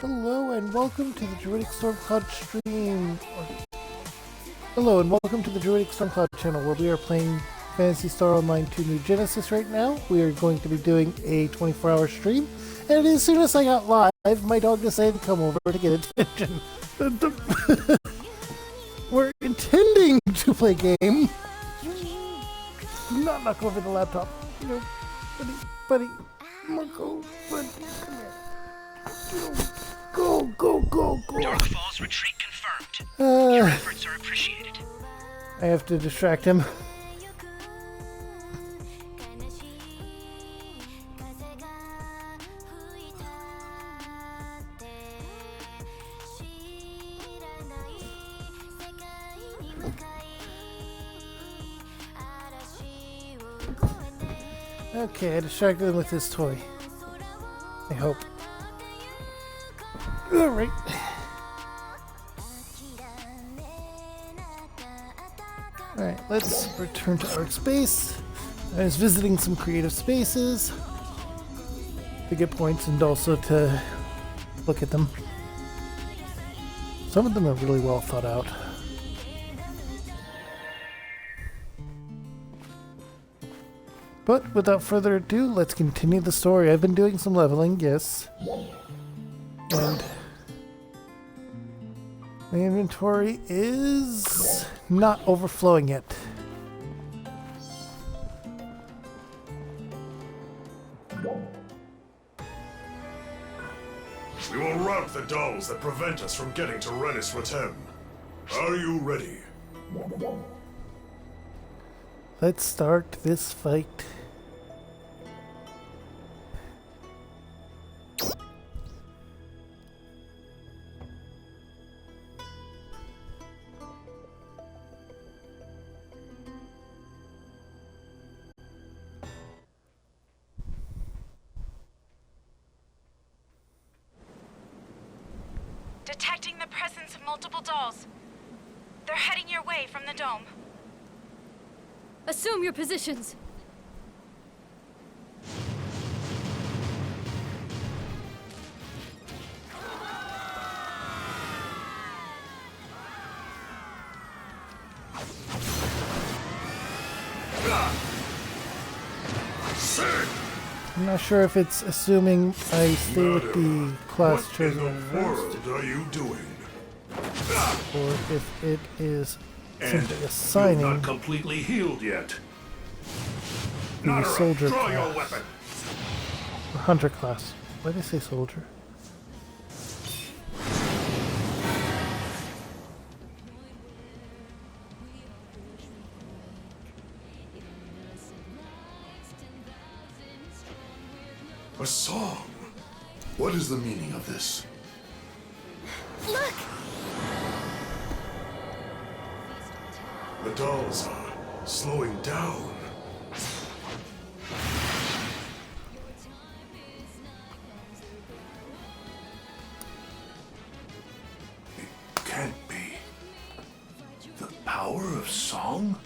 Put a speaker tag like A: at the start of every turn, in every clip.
A: Hello and welcome to the Druidic Stormcloud stream. Hello and welcome to the Druidic Stormcloud channel where we are playing Phantasy Star Online 2 New Genesis right now. We are going to be doing a 24-hour stream, and as soon as I got live, my dog decided to come over to get attention. We're intending to play a game. Do not knock over the laptop. No, buddy, Marco, buddy, come here. Go.
B: Dark Falls retreat confirmed. Your efforts are appreciated.
A: I have to distract him. Okay, I distracted him with his toy. I hope. Alright. Alright, let's return to Ark Space. I was visiting some creative spaces to get points and also to look at them. Some of them are really well thought out. But without further ado, let's continue the story. I've been doing some leveling, yes. And the inventory is not overflowing yet.
C: We will rout the dolls that prevent us from getting to Renis Ratem. Are you ready?
A: Let's start this fight.
D: Detecting the presence of multiple dolls. They're heading your way from the dome.
E: Assume your positions.
A: I'm not sure if it's assuming I stay with the class chosen
C: What in the
A: first,
C: world are you doing?
A: or if it is
C: And
A: simply
C: you're
A: assigning
C: not completely healed yet.
A: the soldier
C: Draw your
A: class.
C: weapon.
A: Or hunter class. Why did I say soldier?
C: A song. What is the meaning of this?
E: Look!
C: The dolls are slowing down. It can't be. The power of song?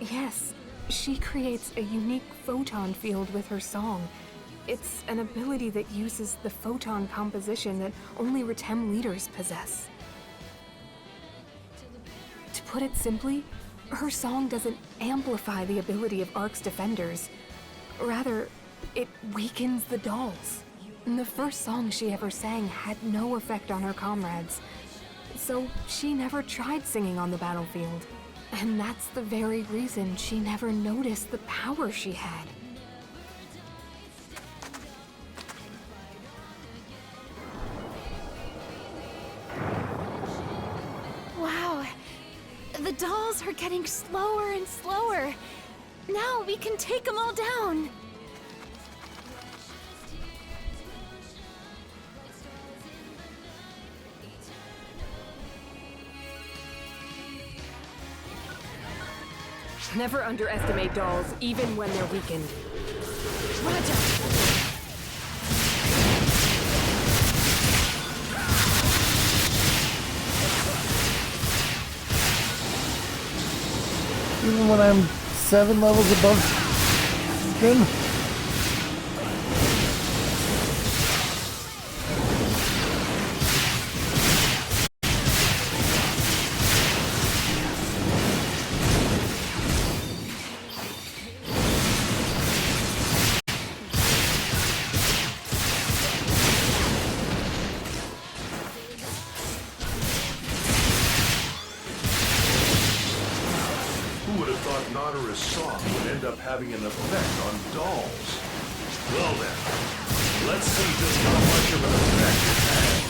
F: Yes, she creates a unique photon field with her song. It's an ability that uses the photon composition that only Ratem leaders possess. To put it simply, her song doesn't amplify the ability of Ark's defenders. Rather, it weakens the dolls. And the first song she ever sang had no effect on her comrades, so she never tried singing on the battlefield. And that's the very reason she never noticed the power she had.
E: Wow. The dolls are getting slower and slower. Now we can take them all down.
F: Never underestimate dolls, even when they're weakened.
E: Raja!
A: Even when I'm 7 levels above them.
G: having an effect on dolls. Well then, let's see just how much of an effect it has.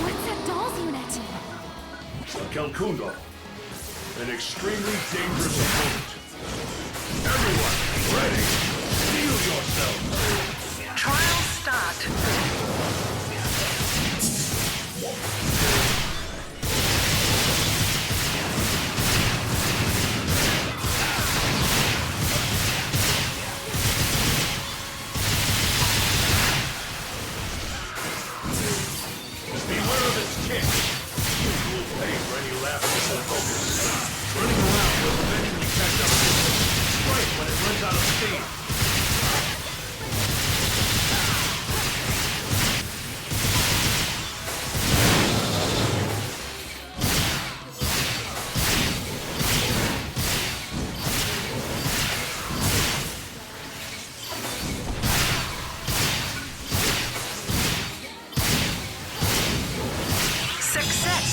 E: What's that doll's unit?
G: Kelkundo, an extremely dangerous opponent. Everyone, ready! Steel yourselves!
B: Trial start.
G: Beware of its kick. You will pay for any lapses in focus. Running around will eventually catch up to you. Strike when it runs out of steam.
B: Success.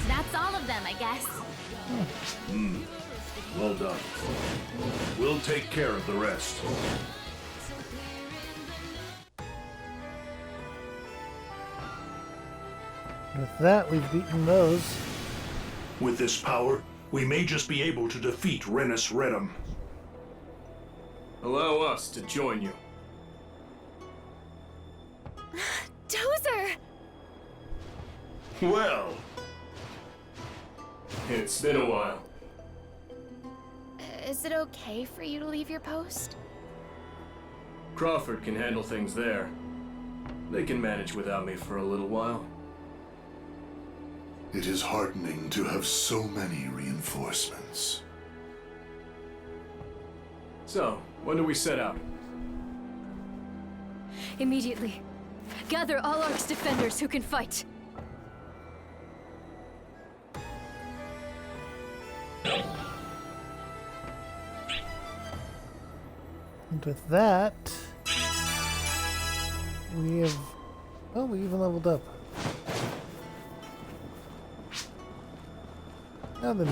E: That's all of them, I guess.
G: Well done. We'll take care of the rest.
A: With that, we've beaten those.
G: With this power, we may just be able to defeat Renus Redum.
H: Allow us to join you.
E: Dozer!
G: Well,
H: It's been a while.
E: Is it okay for you to leave your post?
H: Crawford can handle things there. They can manage without me for a little while.
C: It is heartening to have so many reinforcements.
H: So, when do we set out?
E: Immediately. Gather all Ark's defenders who can fight.
A: And with that, we have... Oh, we even leveled up. Now then.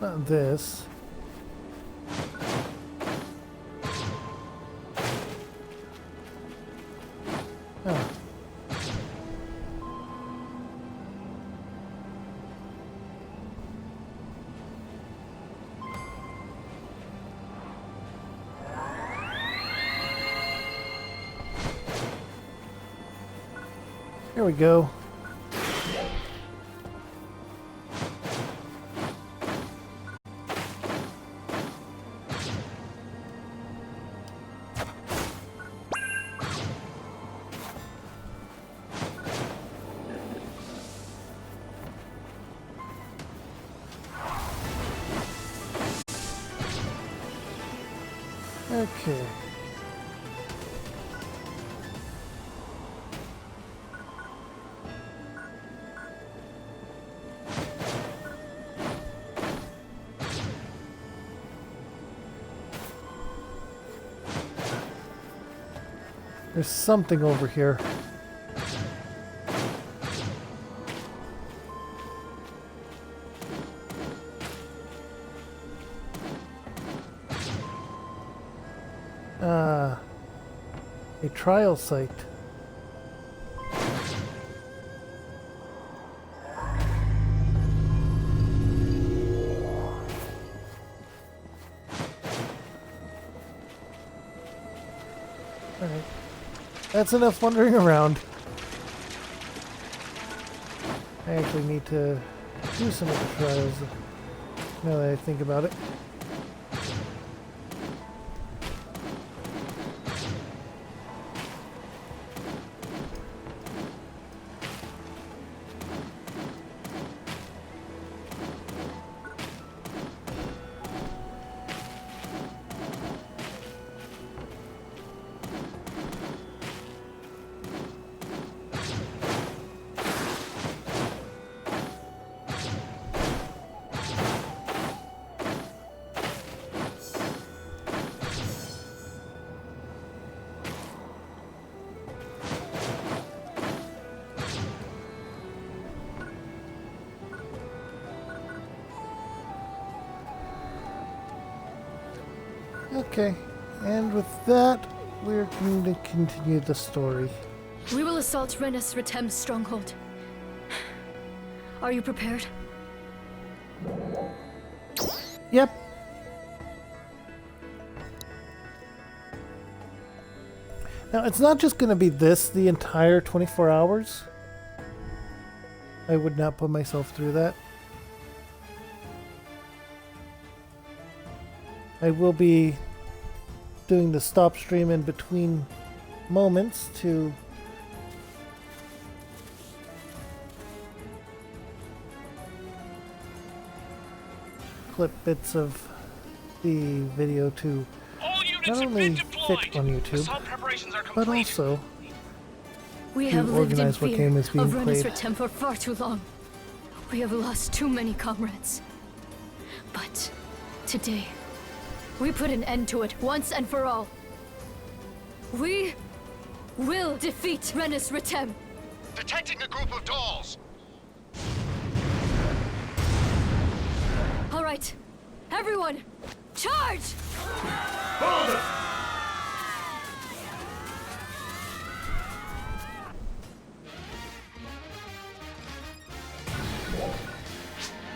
A: Not this. Oh. Here we go. Okay. There's something over here. A trial site. Alright. That's enough wandering around. I actually need to do some of the trials now that I think about it. Okay, and with that, we're going to continue the story.
I: We will assault Renus Retem's stronghold. Are you prepared?
A: Yep. Now, it's not just going to be this the entire 24 hours. I would not put myself through that. I will be doing the stop stream in between moments to clip bits of the video to
B: All units
A: not
B: have
A: only
B: been
A: fit
B: deployed.
A: on YouTube,
B: Assault preparations are
A: but
B: complete.
A: also
I: We
A: to
I: have lived in
A: organize what
I: fear
A: game is being
I: of Renus
A: played.
I: Retem for far too long. We have lost too many comrades. But today, we put an end to it once and for all. We will defeat Renus Retem.
G: Detecting a group of dolls.
I: All right, everyone, charge!
G: Hold it!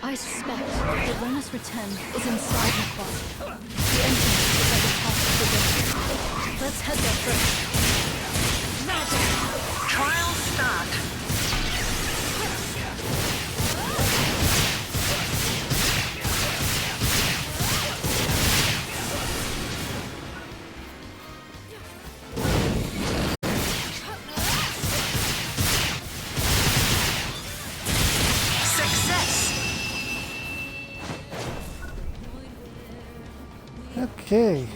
I: I suspect that Renus Retem is inside the closet. The entrance is at the top of the building. Let's head there first.
B: Trial start. Success.
A: Okay.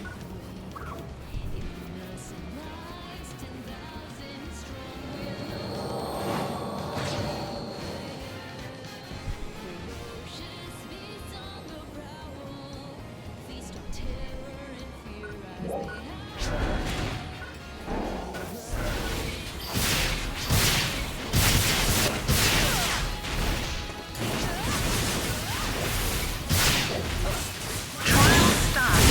B: Trial start.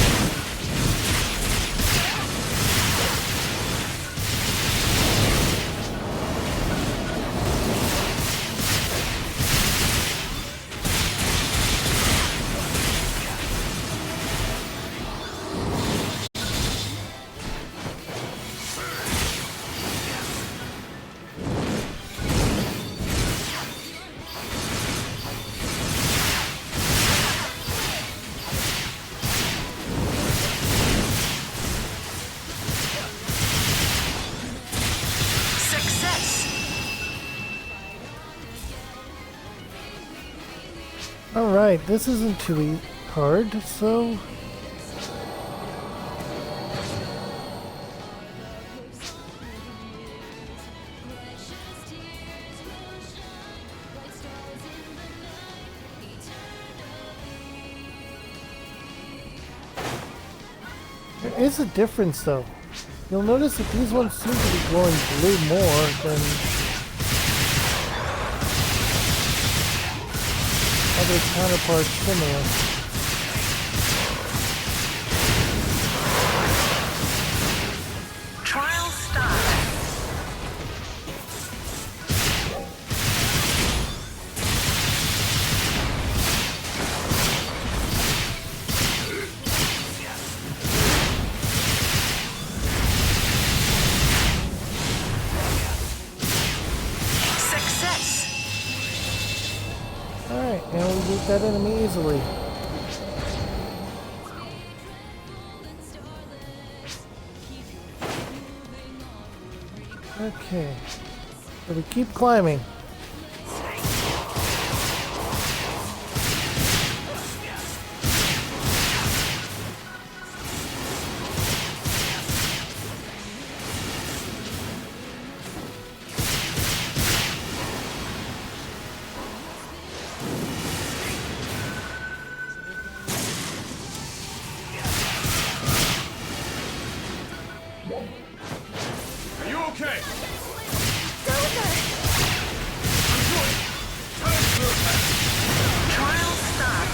B: Success.
A: Alright, this isn't too hard, so there is a difference though. You'll notice that these ones seem to be glowing blue more than other counterparts similar.
B: Trial start.
A: take that enemy easily. Okay. So we keep climbing.
G: Are you okay?
B: Trial start.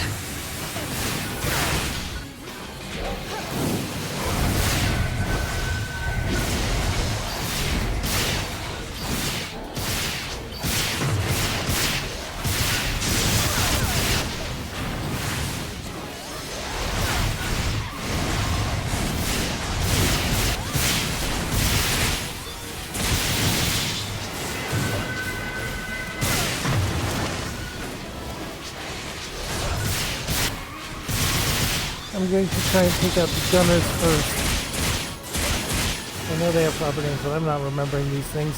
A: I'm going to try and take out the gunners first. I know they have proper names, but I'm not remembering these things.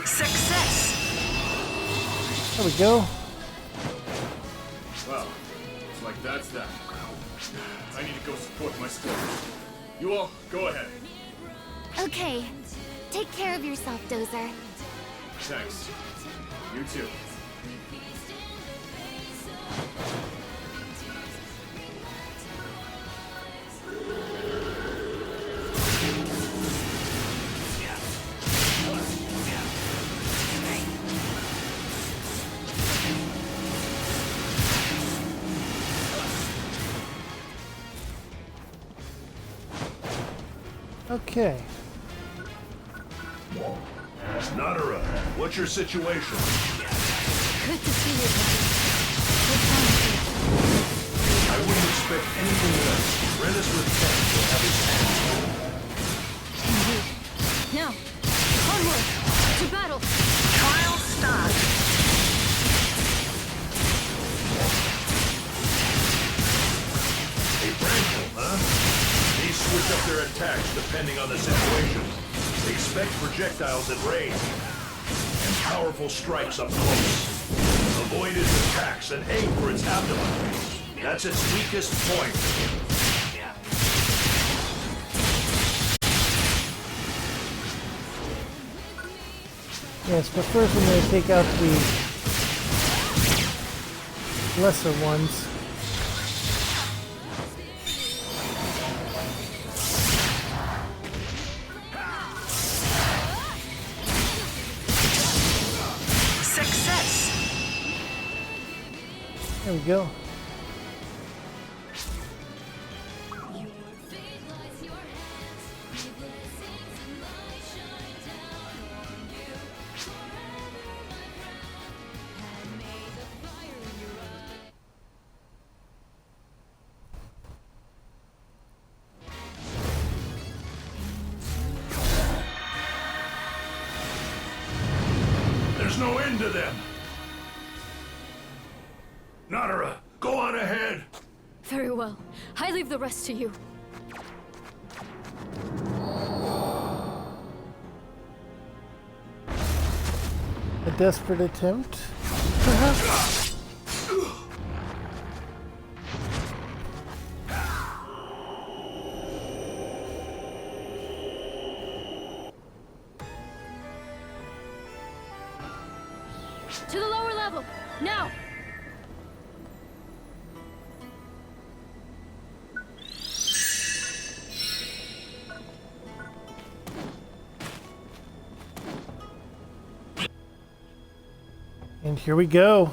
B: Success.
A: There we go.
H: Well, looks like that's that. I need to go support my squad. You all, go ahead.
E: Okay. Take care of yourself, Dozer.
H: Thanks. You too.
A: Okay.
C: Nadara, what's your situation?
I: Good to see you, buddy.
C: I wouldn't expect anything less. Renus with 10 will have his hands full.
I: Now, onward to battle.
B: Trial start.
C: A Branchel, huh? These switch up their attacks depending on the situation. Expect projectiles at range and powerful strikes up close. Avoid its attacks and aim for its abdomen. That's its weakest point.
A: Yes, but first I'm going to take out the lesser ones.
B: Success.
A: There we go.
C: There's no end to them. Nadara, go on ahead.
I: Very well. I leave the rest to you.
A: A desperate attempt, perhaps?
I: To the lower level, now!
A: And here we go.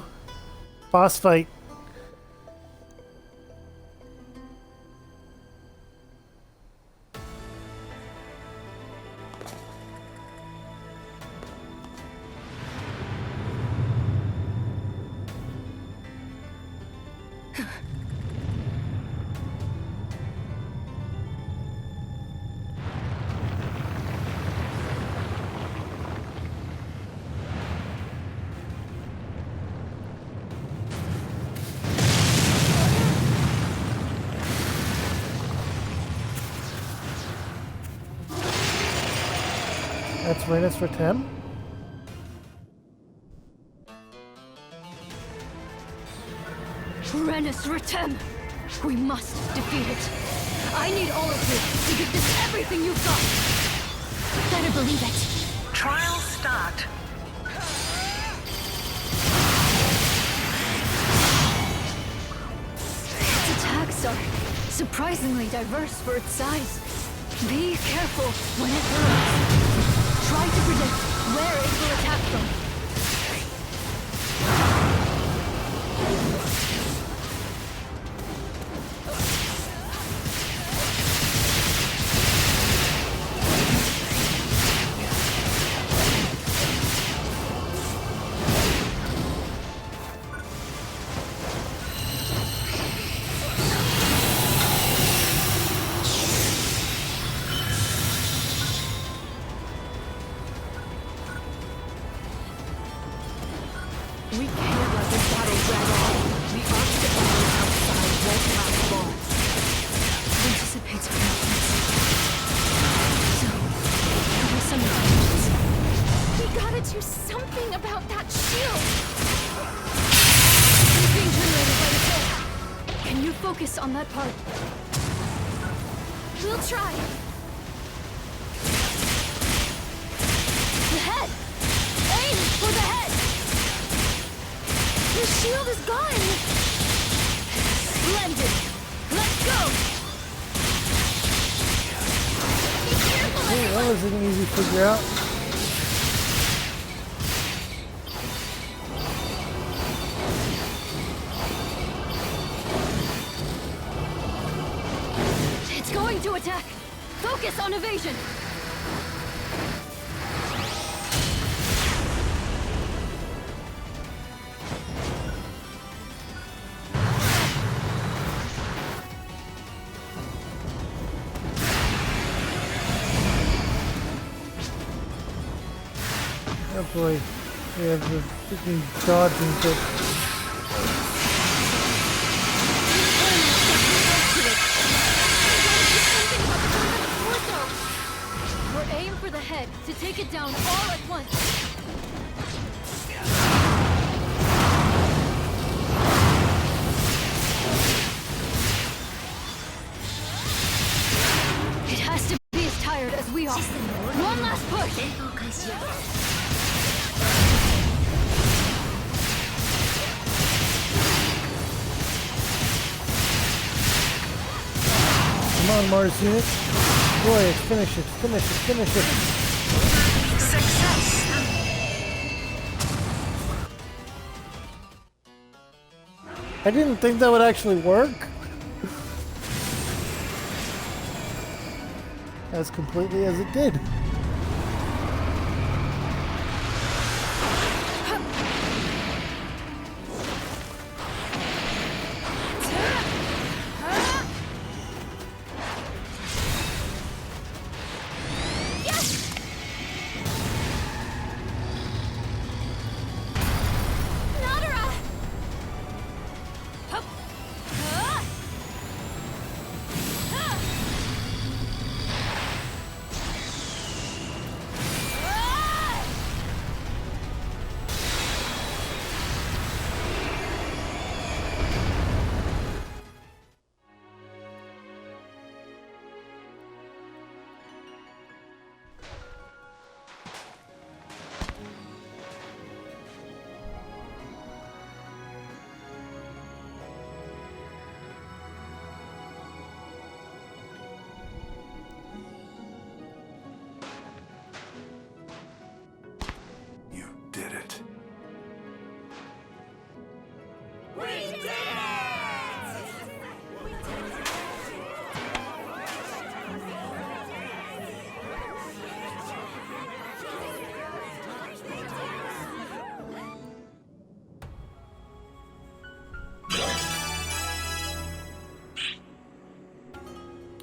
A: Boss fight. That's Renus Ratem?
I: Renus Ratem! We must defeat it. I need all of you to give this everything you've got. Better believe it.
B: Trial start.
I: Its attacks are surprisingly diverse for its size. Be careful when it burrows. Try to predict where it will attack from.
F: We can't let this battle drag on. The Arch defenders outside won't last long.
I: Anticipates weakness. So, there were some advantages. We gotta do something about that shield! It's being generated by the hill. Can you focus on that part? We'll try. The head! Aim for the head! The shield is gone! Splendid! Let's go! Be careful!
A: Oh, that wasn't easy to figure out.
I: It's going to attack! Focus on evasion!
A: Oh boy. We have the freaking dodging bit.
I: We're aim for the head to take it down all at once. It has to be as tired as we are. One last push.
A: Come on, Mars unit. Boy, finish it, finish it, finish it.
B: Success.
A: I didn't think that would actually work. As completely as it did.
C: You did it.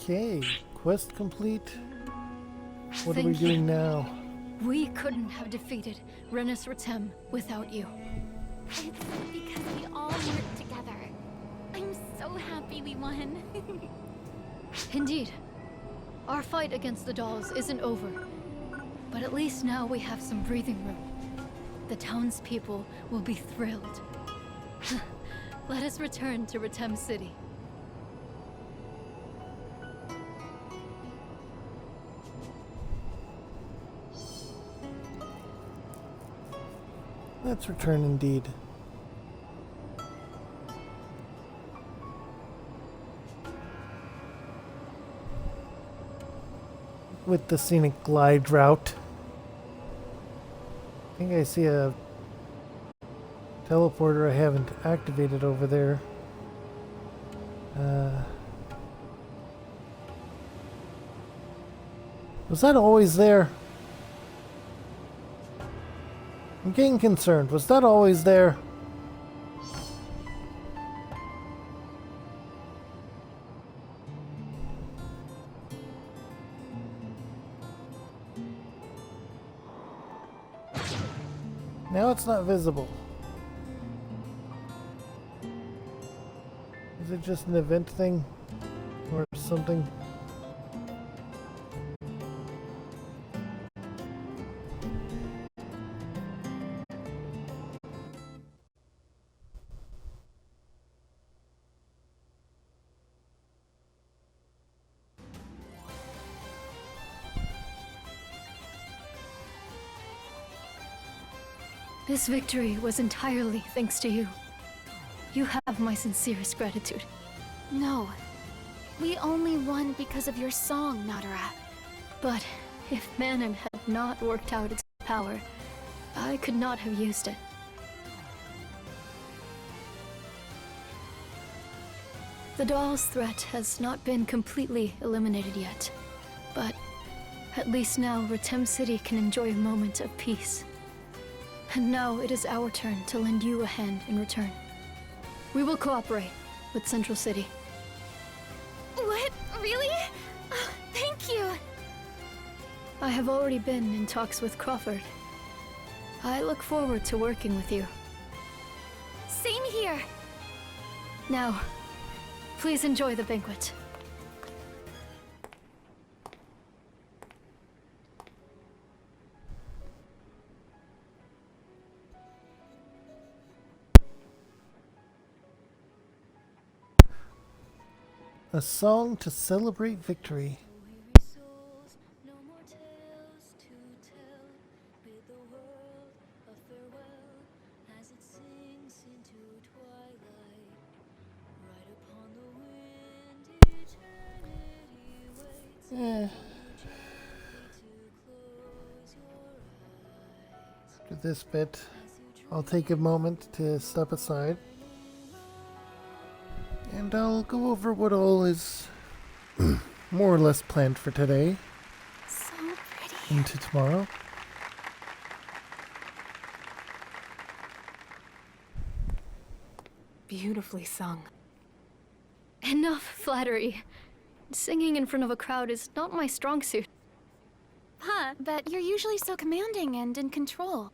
A: Okay, quest complete. What are we
I: Thank you.
A: doing now?
I: We couldn't have defeated Renus Ratem without you. It's because we all worked together. I'm so happy we won. Indeed. Our fight against the dolls isn't over. But at least now we have some breathing room. The townspeople will be thrilled. Let us return to Retem City.
A: Let's return indeed. With the scenic glide route. I think I see a teleporter I haven't activated over there. Was that always there? I'm getting concerned. Was that always there? Now it's not visible. Is it just an event thing? Or something?
I: This victory was entirely thanks to you. You have my sincerest gratitude.
E: No. We only won because of your song, Nadara.
I: But if Manon had not worked out its power, I could not have used it. The doll's threat has not been completely eliminated yet, but at least now Retem City can enjoy a moment of peace. And now it is our turn to lend you a hand in return. We will cooperate with Central City.
E: What? Really? Oh, thank you.
I: I have already been in talks with Crawford. I look forward to working with you.
E: Same here.
I: Now, please enjoy the banquet.
A: A song to celebrate victory. After this bit, I'll take a moment to step aside. And I'll go over what all is more or less planned for today.
E: So pretty.
A: Into tomorrow.
F: Beautifully sung.
I: Enough flattery. Singing in front of a crowd is not my strong suit.
E: Huh, but you're usually so commanding and in control.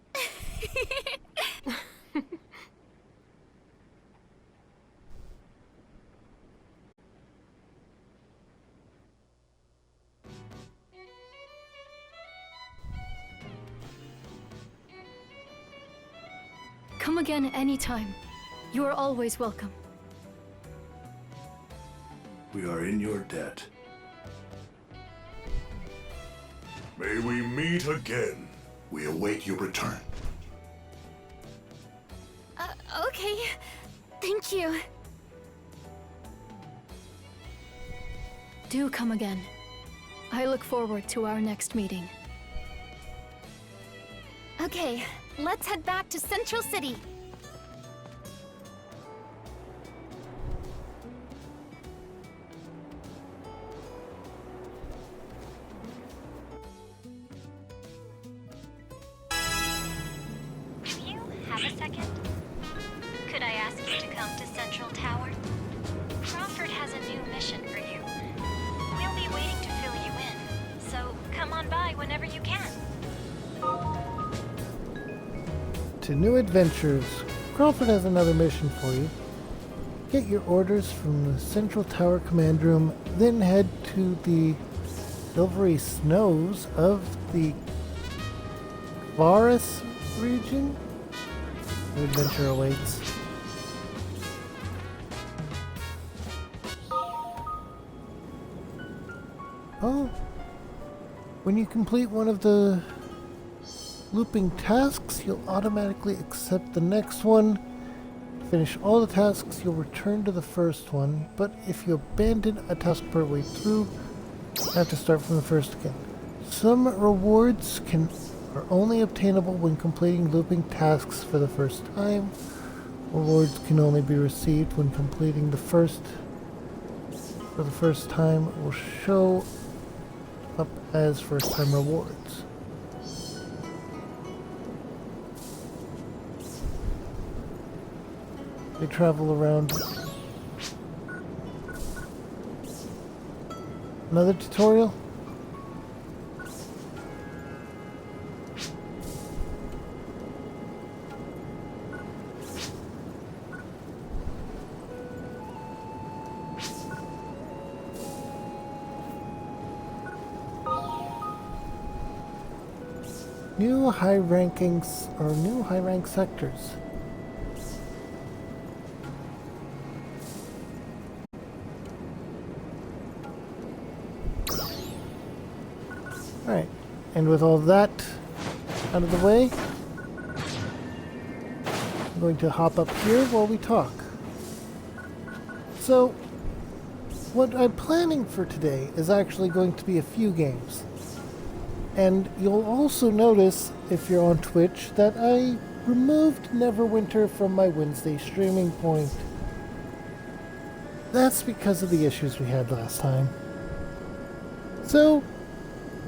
I: Come again anytime. You are always welcome.
C: We are in your debt. May we meet again. We await your return.
E: Okay. Thank you.
I: Do come again. I look forward to our next meeting.
E: Okay, let's head back to Central City.
D: Do you have a second? Could I ask you to come to Central Tower? Crawford has a new mission for you. We'll be waiting to fill you in, so come on by whenever you can.
A: To new adventures, Crawford has another mission for you. Get your orders from the Central Tower Command Room, then head to the silvery snows of the Varus region. An adventure awaits. Oh, when you complete one of the looping tasks, you'll automatically accept the next one. To finish all the tasks, you'll return to the first one, but if you abandon a task partway through, you have to start from the first again. Some rewards are only obtainable when completing looping tasks for the first time. Rewards can only be received when completing the first for the first time. It will show up as first time rewards. They travel around. Another tutorial? New high rankings or new high rank sectors. Alright, and with all that out of the way, I'm going to hop up here while we talk. So, what I'm planning for today is actually going to be a few games. And you'll also notice, if you're on Twitch, that I removed Neverwinter from my Wednesday streaming point. That's because of the issues we had last time. So,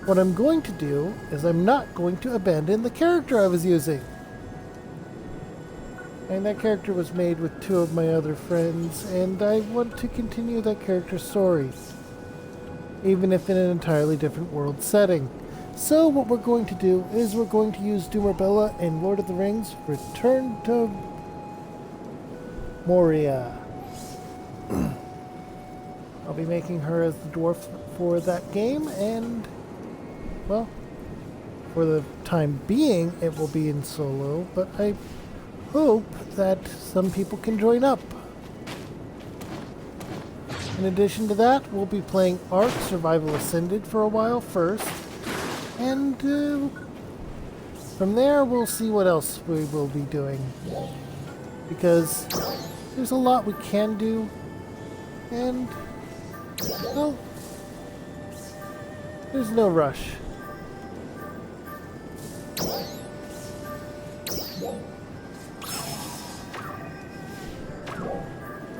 A: what I'm going to do is I'm not going to abandon the character I was using. And that character was made with two of my other friends, and I want to continue that character's story, even if in an entirely different world setting. So what we're going to do is we're going to use Dumarbella in Lord of the Rings Return to Moria. I'll be making her as the dwarf for that game, and, well, for the time being it will be in solo, but I hope that some people can join up. In addition to that, we'll be playing Ark Survival Ascended for a while first. And from there, we'll see what else we will be doing. Because there's a lot we can do. And, well, there's no rush.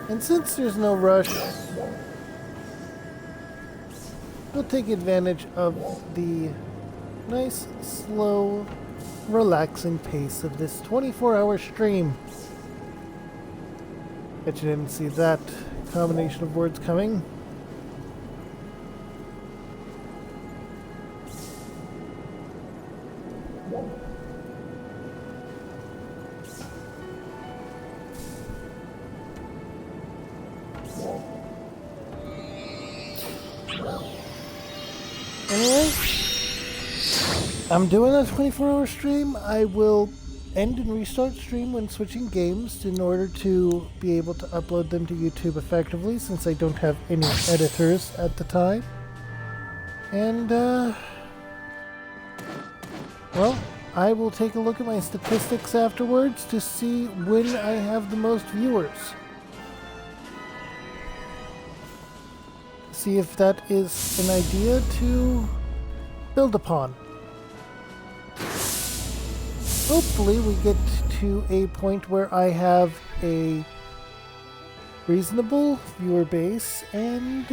A: And since there's no rush, we'll take advantage of the nice, slow, relaxing pace of this 24-hour stream. Bet you didn't see that combination of words coming. Anyway, I'm doing a 24-hour stream. I will end and restart stream when switching games in order to be able to upload them to YouTube effectively, since I don't have any editors at the time. And, well, I will take a look at my statistics afterwards to see when I have the most viewers. See if that is an idea to build upon. Hopefully we get to a point where I have a reasonable viewer base, and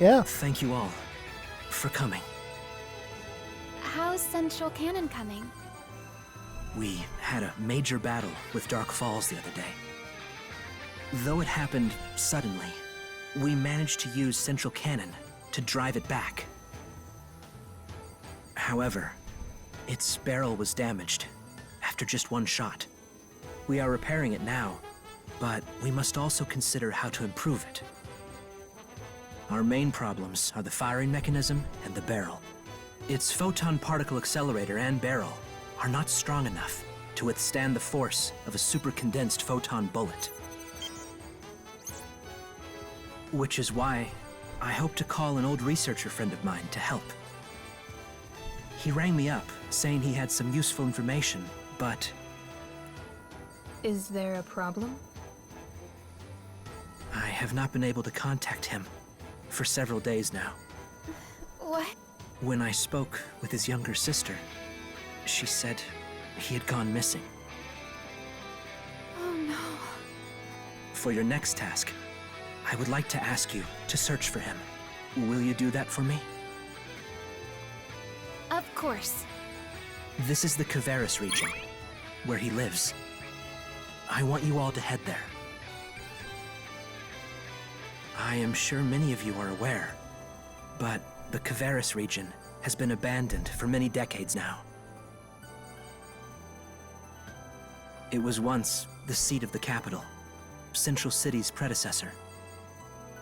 A: yeah.
J: Thank you all for coming.
E: How's Central Cannon coming?
J: We had a major battle with Dark Falls the other day. Though it happened suddenly, we managed to use Central Cannon to drive it back. However, its barrel was damaged after just one shot. We are repairing it now, but we must also consider how to improve it. Our main problems are the firing mechanism and the barrel. Its photon particle accelerator and barrel are not strong enough to withstand the force of a supercondensed photon bullet. Which is why I hope to call an old researcher friend of mine to help. He rang me up, saying he had some useful information, but...
F: Is there a problem?
J: I have not been able to contact him for several days now.
E: What?
J: When I spoke with his younger sister, she said he had gone missing.
E: Oh no.
J: For your next task, I would like to ask you to search for him. Will you do that for me?
E: Of course.
J: This is the Kavaris region, where he lives. I want you all to head there. I am sure many of you are aware, but the Kavaris region has been abandoned for many decades now. It was once the seat of the capital, Central City's predecessor.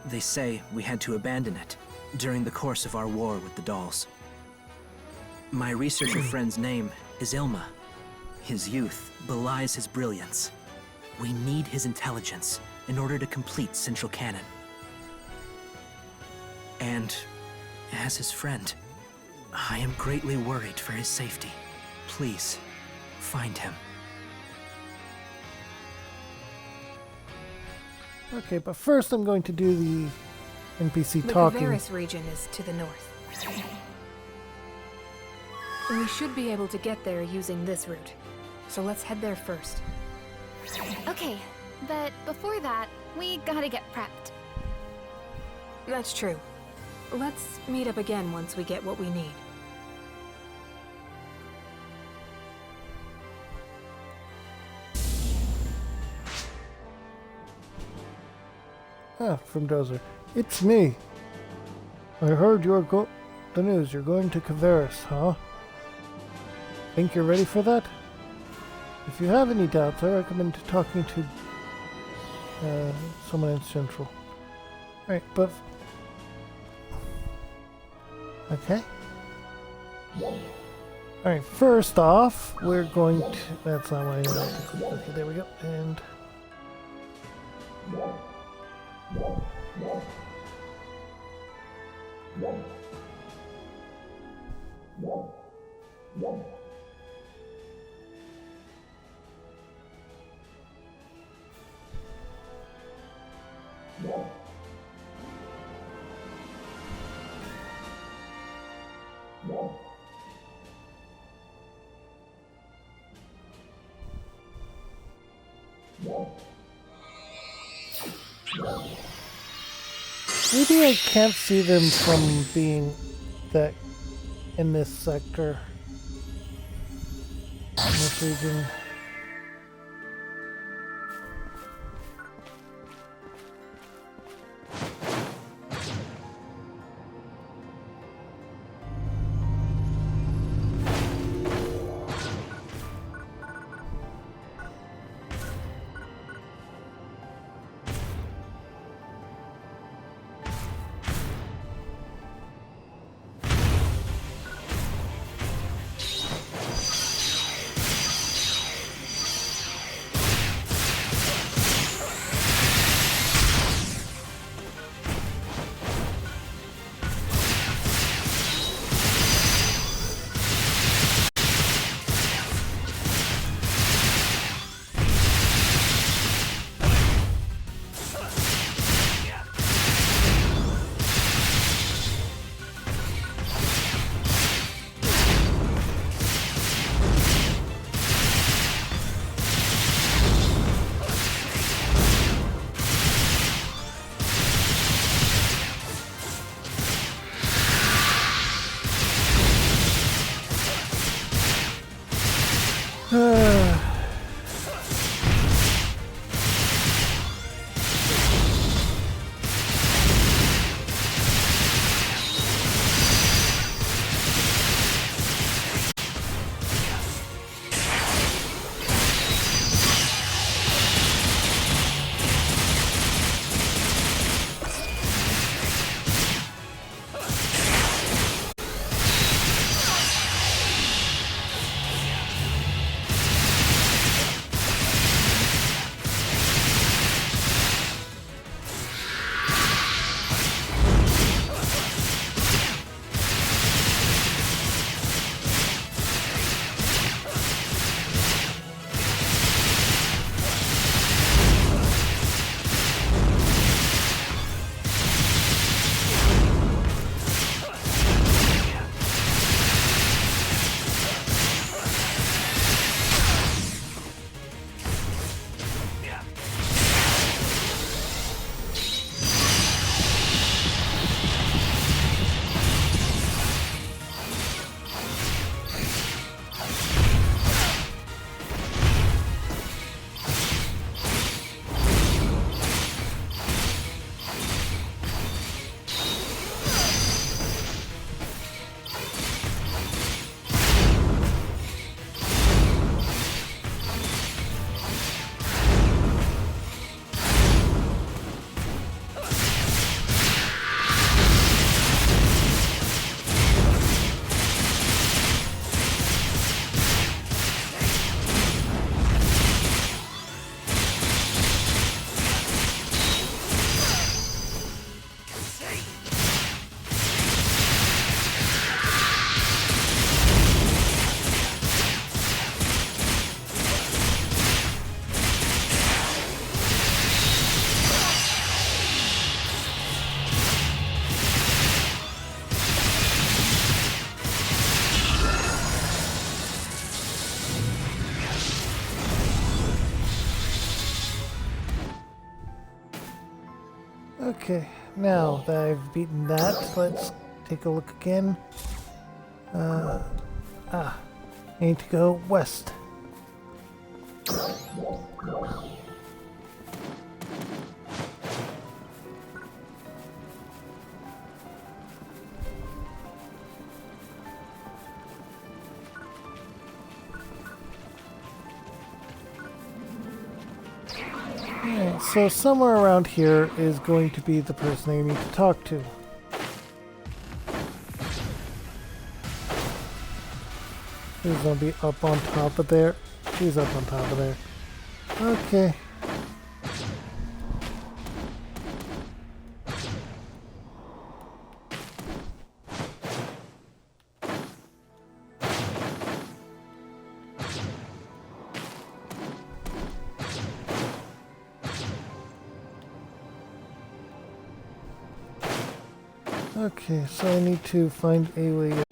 J: They say we had to abandon it during the course of our war with the dolls. My researcher friend's name is Ilma. His youth belies his brilliance. We need his intelligence in order to complete Central Canon. And as his friend, I am greatly worried for his safety. Please, find him.
A: Okay, but first I'm going to do the NPC
F: The
A: talking.
F: Kavaris region is to the north. We should be able to get there using this route. So let's head there first.
E: Okay, but before that, we gotta get prepped.
F: That's true. Let's meet up again once we get what we need.
A: Ah, from Dozer. It's me. I heard the news. You're going to Kavaris, huh? Think you're ready for that? If you have any doubts, I recommend talking to someone in Central. Right, but... Okay. Alright, first off, we're going to... That's not what I need. Okay, there we go. And... maybe I can't see them from being that in this sector, in this region. Okay, now that I've beaten that, let's take a look again. I need to go west. Alright, so somewhere around here is going to be the person I need to talk to. She's gonna be up on top of there. She's up on top of there. Okay. Okay, so I need to find a way up.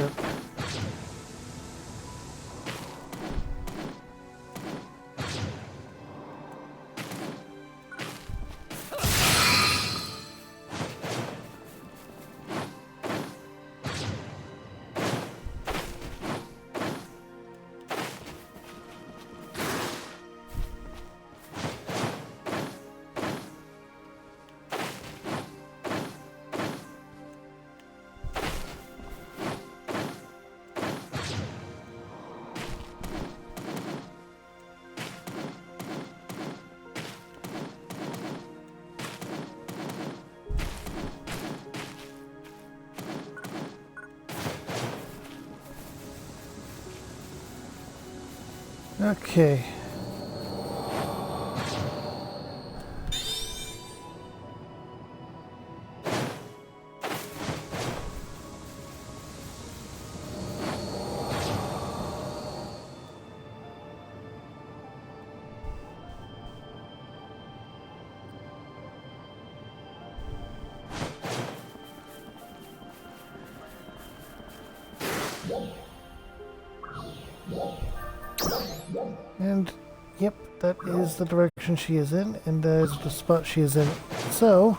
A: Okay. And, yep, that is the direction she is in, and that is the spot she is in. So...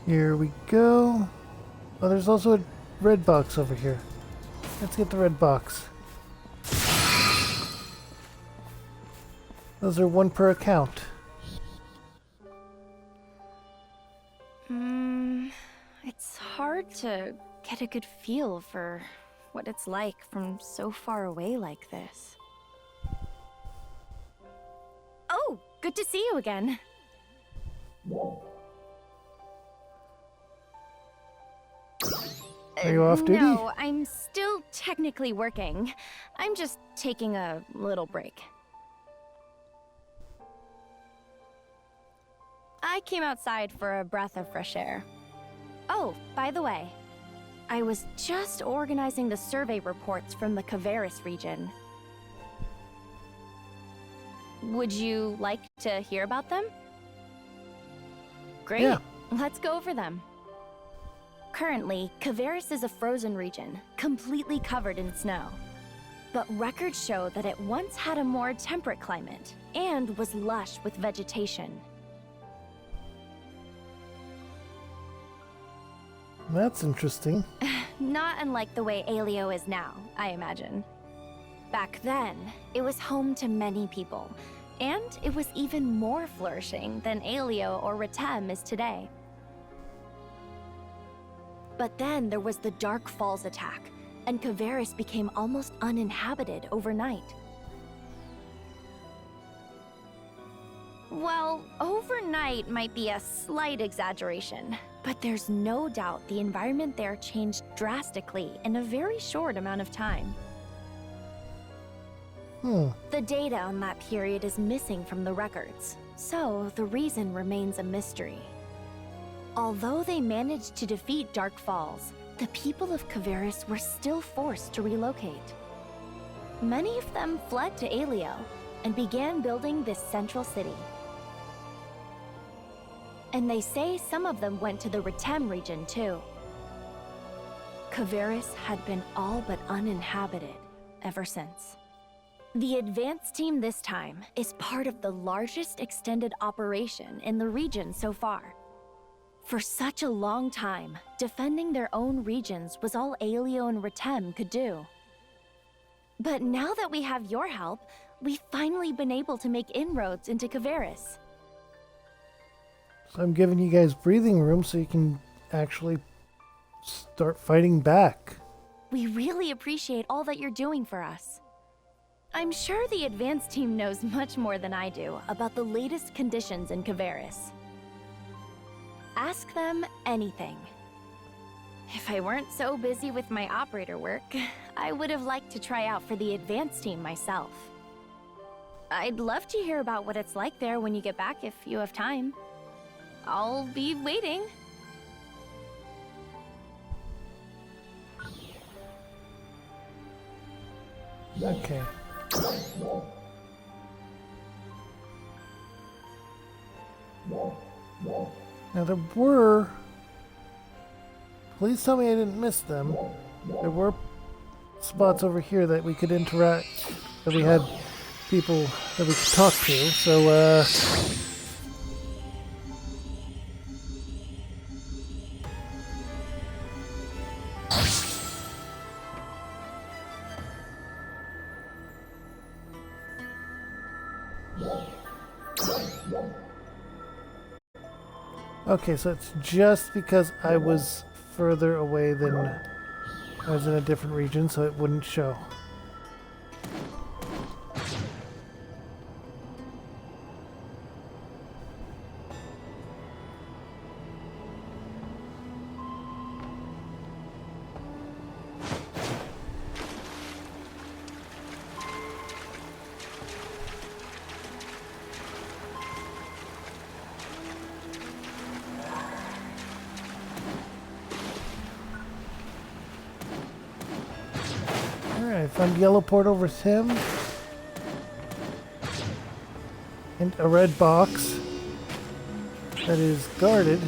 A: here we go. Oh, there's also a red box over here. Let's get the red box. Those are one per account.
K: It's hard to get a good feel for what it's like from so far away like this. Oh, good to see you again.
A: Are you off duty?
K: No, I'm still technically working. I'm just taking a little break. I came outside for a breath of fresh air. Oh, by the way, I was just organizing the survey reports from the Kavaris region. Would you like to hear about them? Great.
A: Yeah.
K: Let's go over them. Currently, Kavaris is a frozen region, completely covered in snow. But records show that it once had a more temperate climate, and was lush with vegetation.
A: That's interesting.
K: Not unlike the way Aelio is now, I imagine. Back then, it was home to many people, and it was even more flourishing than Aelio or Retem is today. But then there was the Dark Falls attack, and Kavaris became almost uninhabited overnight. Well, overnight might be a slight exaggeration, but there's no doubt the environment there changed drastically in a very short amount of time. The data on that period is missing from the records, so the reason remains a mystery. Although they managed to defeat Dark Falls, the people of Kavaris were still forced to relocate. Many of them fled to Aelio, and began building this central city. And they say some of them went to the Retem region too. Kavaris had been all but uninhabited ever since. The advance team this time is part of the largest extended operation in the region so far. For such a long time, defending their own regions was all Aelio and Retem could do. But now that we have your help, we've finally been able to make inroads into Kavaris.
A: So I'm giving you guys breathing room so you can actually start fighting back.
K: We really appreciate all that you're doing for us. I'm sure the advance team knows much more than I do about the latest conditions in Kavaris. Ask them anything. If I weren't so busy with my operator work, I would have liked to try out for the advance team myself. I'd love to hear about what it's like there when you get back if you have time. I'll be waiting.
A: Okay. Now there were... Please tell me I didn't miss them. There were spots over here that we could interact, that we had people that we could talk to, so okay, so it's just because I was further away than I was in a different region, so it wouldn't show. Alright, I found yellow port over him. And a red box that is guarded.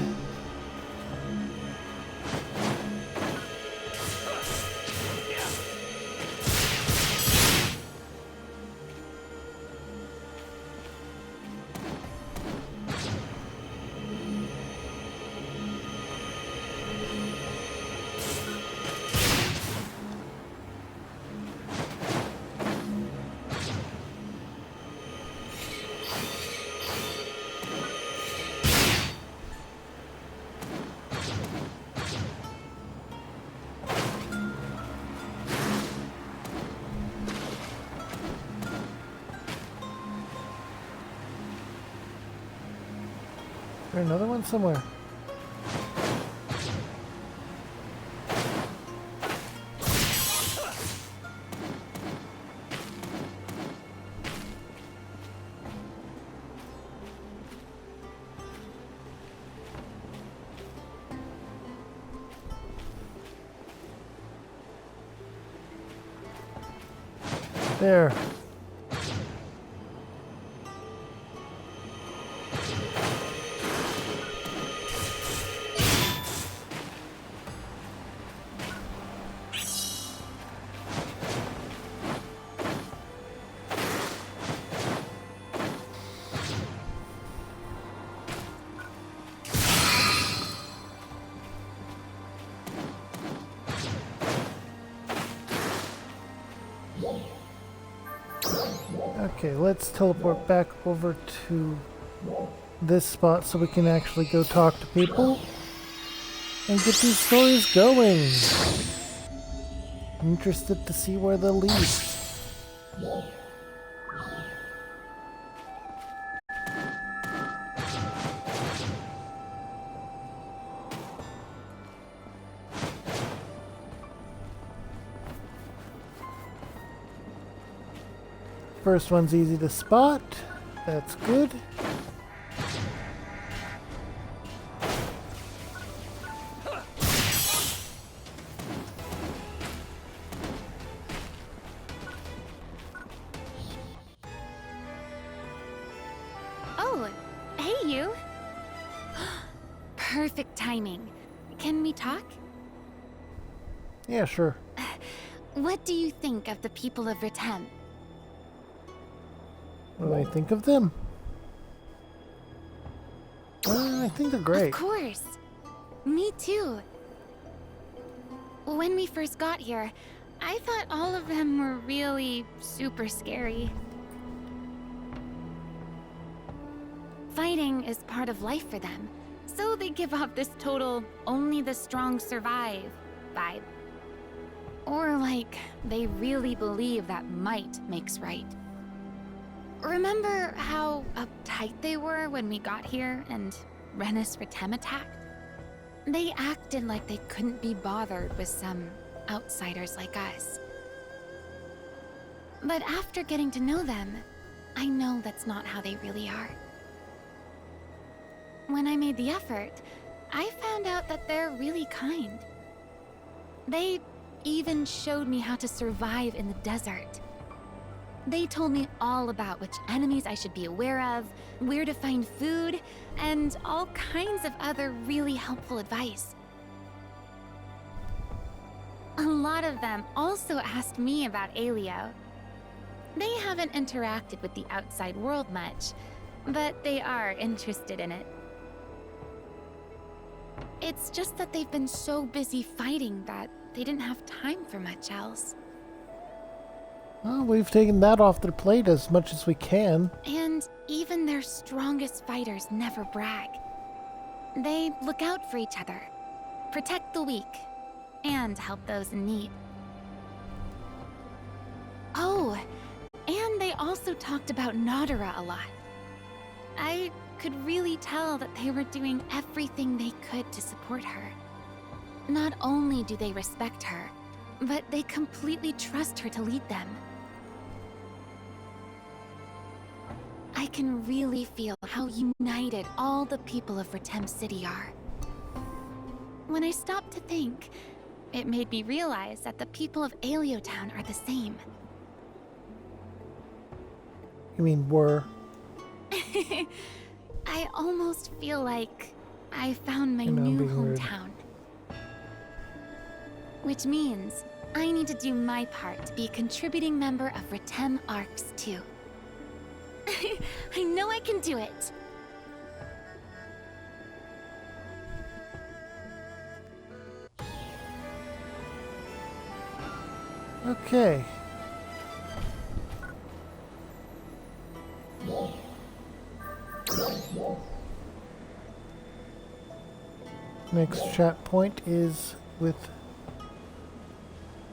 A: Is there another one somewhere? There. Okay, let's teleport back over to this spot so we can actually go talk to people and get these stories going. I'm interested to see where they'll lead. First one's easy to spot. That's good.
E: you. Perfect timing. Can we talk?
A: Yeah, sure.
E: What do you think of the people of Ritem?
A: What do I think of them? I think they're great.
E: Of course. Me too. When we first got here, I thought all of them were really super scary. Fighting is part of life for them, so they give off this total only the strong survive vibe. Or like, they really believe that might makes right. Remember how uptight they were when we got here and Renus Ritem attacked? They acted like they couldn't be bothered with some outsiders like us. But after getting to know them, I know that's not how they really are. When I made the effort, I found out that they're really kind. They even showed me how to survive in the desert. They told me all about which enemies I should be aware of, where to find food, and all kinds of other really helpful advice. A lot of them also asked me about Aelio. They haven't interacted with the outside world much, but they are interested in it. It's just that they've been so busy fighting that they didn't have time for much else.
A: Well, we've taken that off their plate as much as we can.
E: And even their strongest fighters never brag. They look out for each other, protect the weak, and help those in need. Oh, and they also talked about Nadara a lot. I could really tell that they were doing everything they could to support her. Not only do they respect her, but they completely trust her to lead them. I can really feel how united all the people of Ritem City are. When I stopped to think, it made me realize that the people of Aelio Town are the same.
A: You mean were?
E: I almost feel like I found my
A: I'm
E: new
A: being rude.
E: hometown. Which means I need to do my part to be a contributing member of Ritem Arcs too. I know I can do it.
A: Okay. Next chat point is with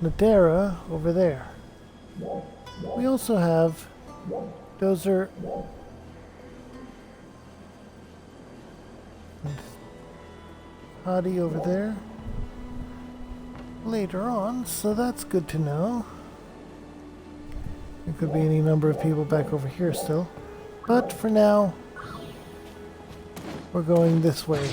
A: Nadara over there. We also have Dozer and Hadi over there later on, so that's good to know. There could be any number of people back over here still, but for now we're going this way.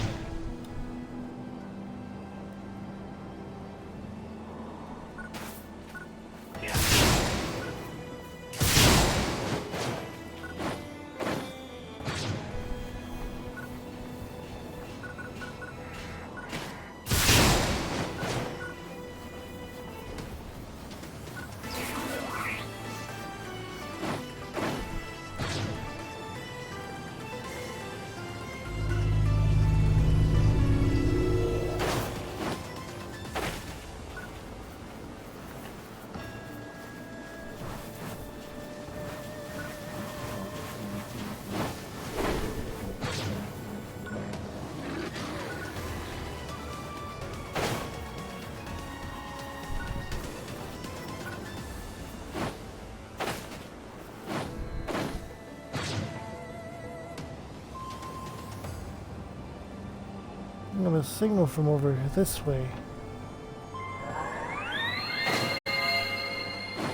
A: I'm gonna signal from over this way.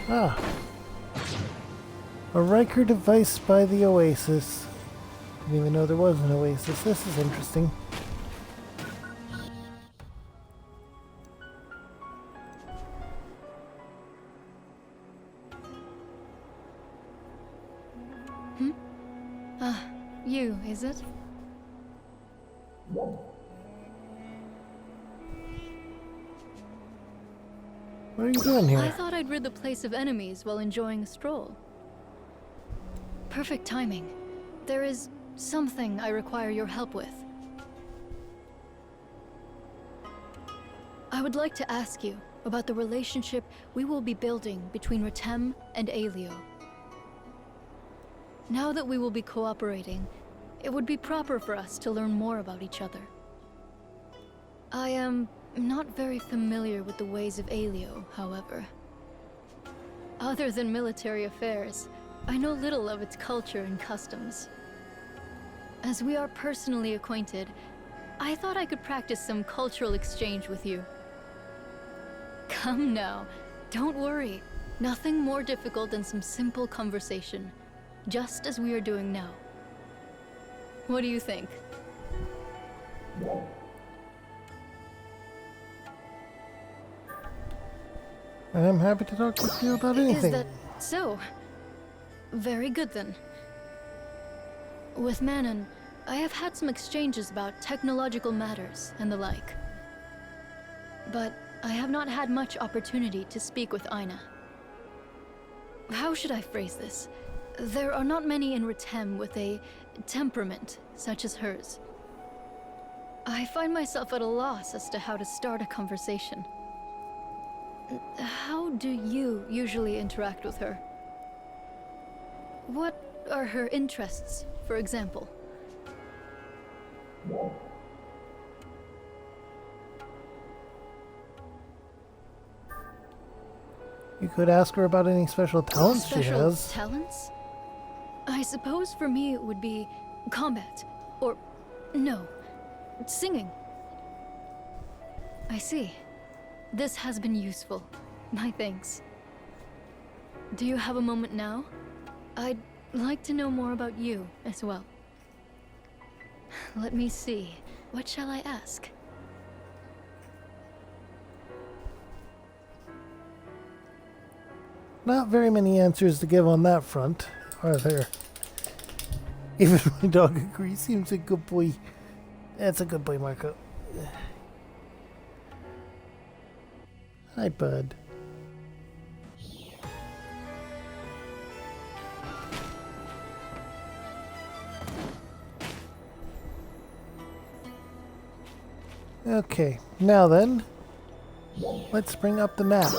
A: Ah. A Riker device by the Oasis. Didn't even know there was an Oasis. This is interesting.
I: You, is it?
A: What are you doing here?
I: I thought I'd rid the place of enemies while enjoying a stroll. Perfect timing. There is something I require your help with. I would like to ask you about the relationship we will be building between Retem and Aelio. Now that we will be cooperating, it would be proper for us to learn more about each other. I am not very familiar with the ways of Aelio, however. Other than military affairs, I know little of its culture and customs. As we are personally acquainted, I thought I could practice some cultural exchange with you. Come now, don't worry. Nothing more difficult than some simple conversation, just as we are doing now. What do you think?
A: I'm happy to talk with you about anything.
I: Is that so? Very good then. With Manon, I have had some exchanges about technological matters and the like. But I have not had much opportunity to speak with Aina. How should I phrase this? There are not many in Retem with a temperament such as hers. I find myself at a loss as to how to start a conversation. How do you usually interact with her? What are her interests, for example?
A: You could ask her about any special talents she
I: Special
A: has.
I: talents? I suppose for me it would be combat, or no, singing. I see. This has been useful. My thanks. Do you have a moment now? I'd like to know more about you as well. Let me see. What shall I ask?
A: Not very many answers to give on that front, are there? Even my dog agrees. Seems a good boy. That's a good boy, Marco. Hi, bud. Okay, now then, let's bring up the map.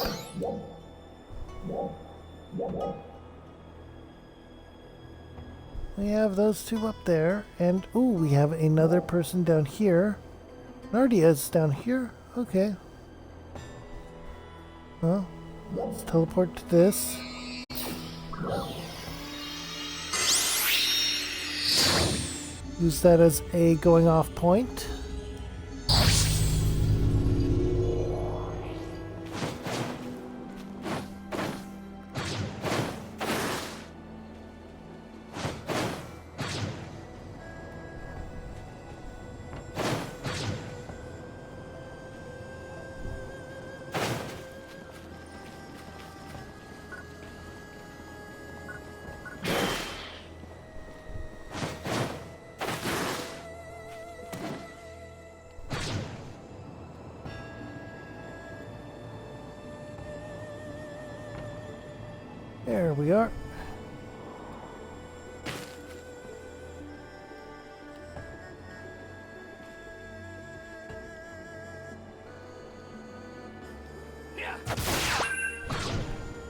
A: We have those two up there, and ooh, we have another person down here. Nardia's down here. Okay. Well, let's teleport to this. Use that as a going off point. There we are.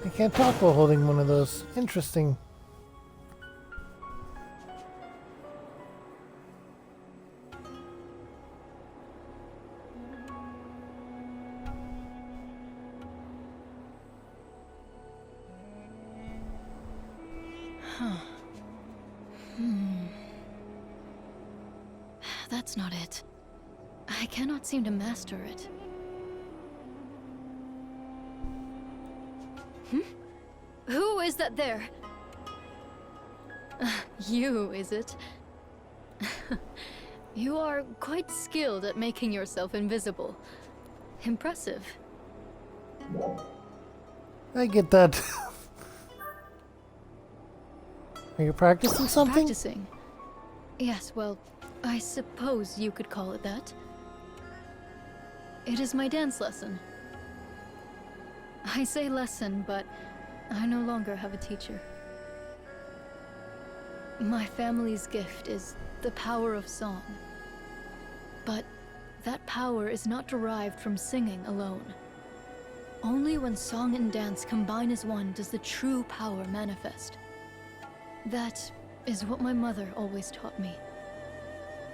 A: I can't talk while holding one of those. Interesting.
I: That's not it. I cannot seem to master it. Who is that there? You, is it? You are quite skilled at making yourself invisible. Impressive.
A: I get that. Are you practicing something?
I: Practicing? Yes, well, I suppose you could call it that. It is my dance lesson. I say lesson, but I no longer have a teacher. My family's gift is the power of song. But that power is not derived from singing alone. Only when song and dance combine as one does the true power manifest. That is what my mother always taught me.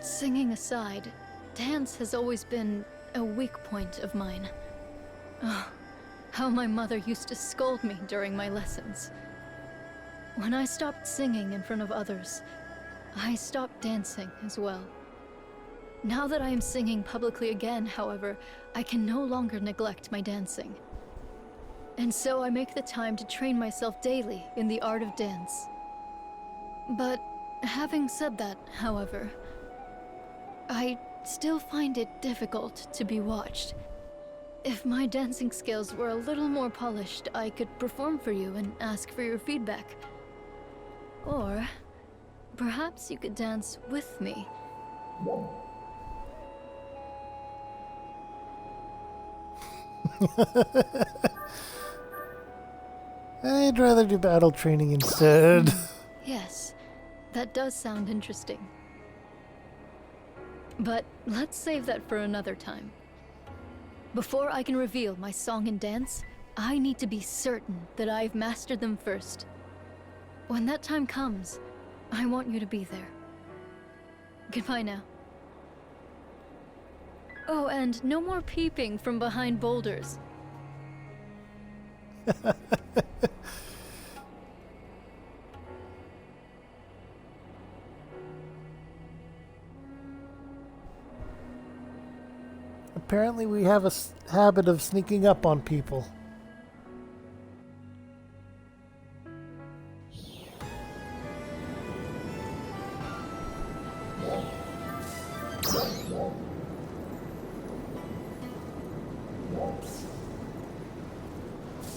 I: Singing aside, dance has always been a weak point of mine. Oh, how my mother used to scold me during my lessons. When I stopped singing in front of others, I stopped dancing as well. Now that I am singing publicly again, however, I can no longer neglect my dancing. And so I make the time to train myself daily in the art of dance. But having said that, however, I still find it difficult to be watched. If my dancing skills were a little more polished, I could perform for you and ask for your feedback. Or perhaps you could dance with me.
A: I'd rather do battle training instead.
I: Yes, that does sound interesting. But let's save that for another time. Before I can reveal my song and dance, I need to be certain that I've mastered them first. When that time comes, I want you to be there. Goodbye now. Oh, and no more peeping from behind boulders.
A: Apparently we have a habit of sneaking up on people.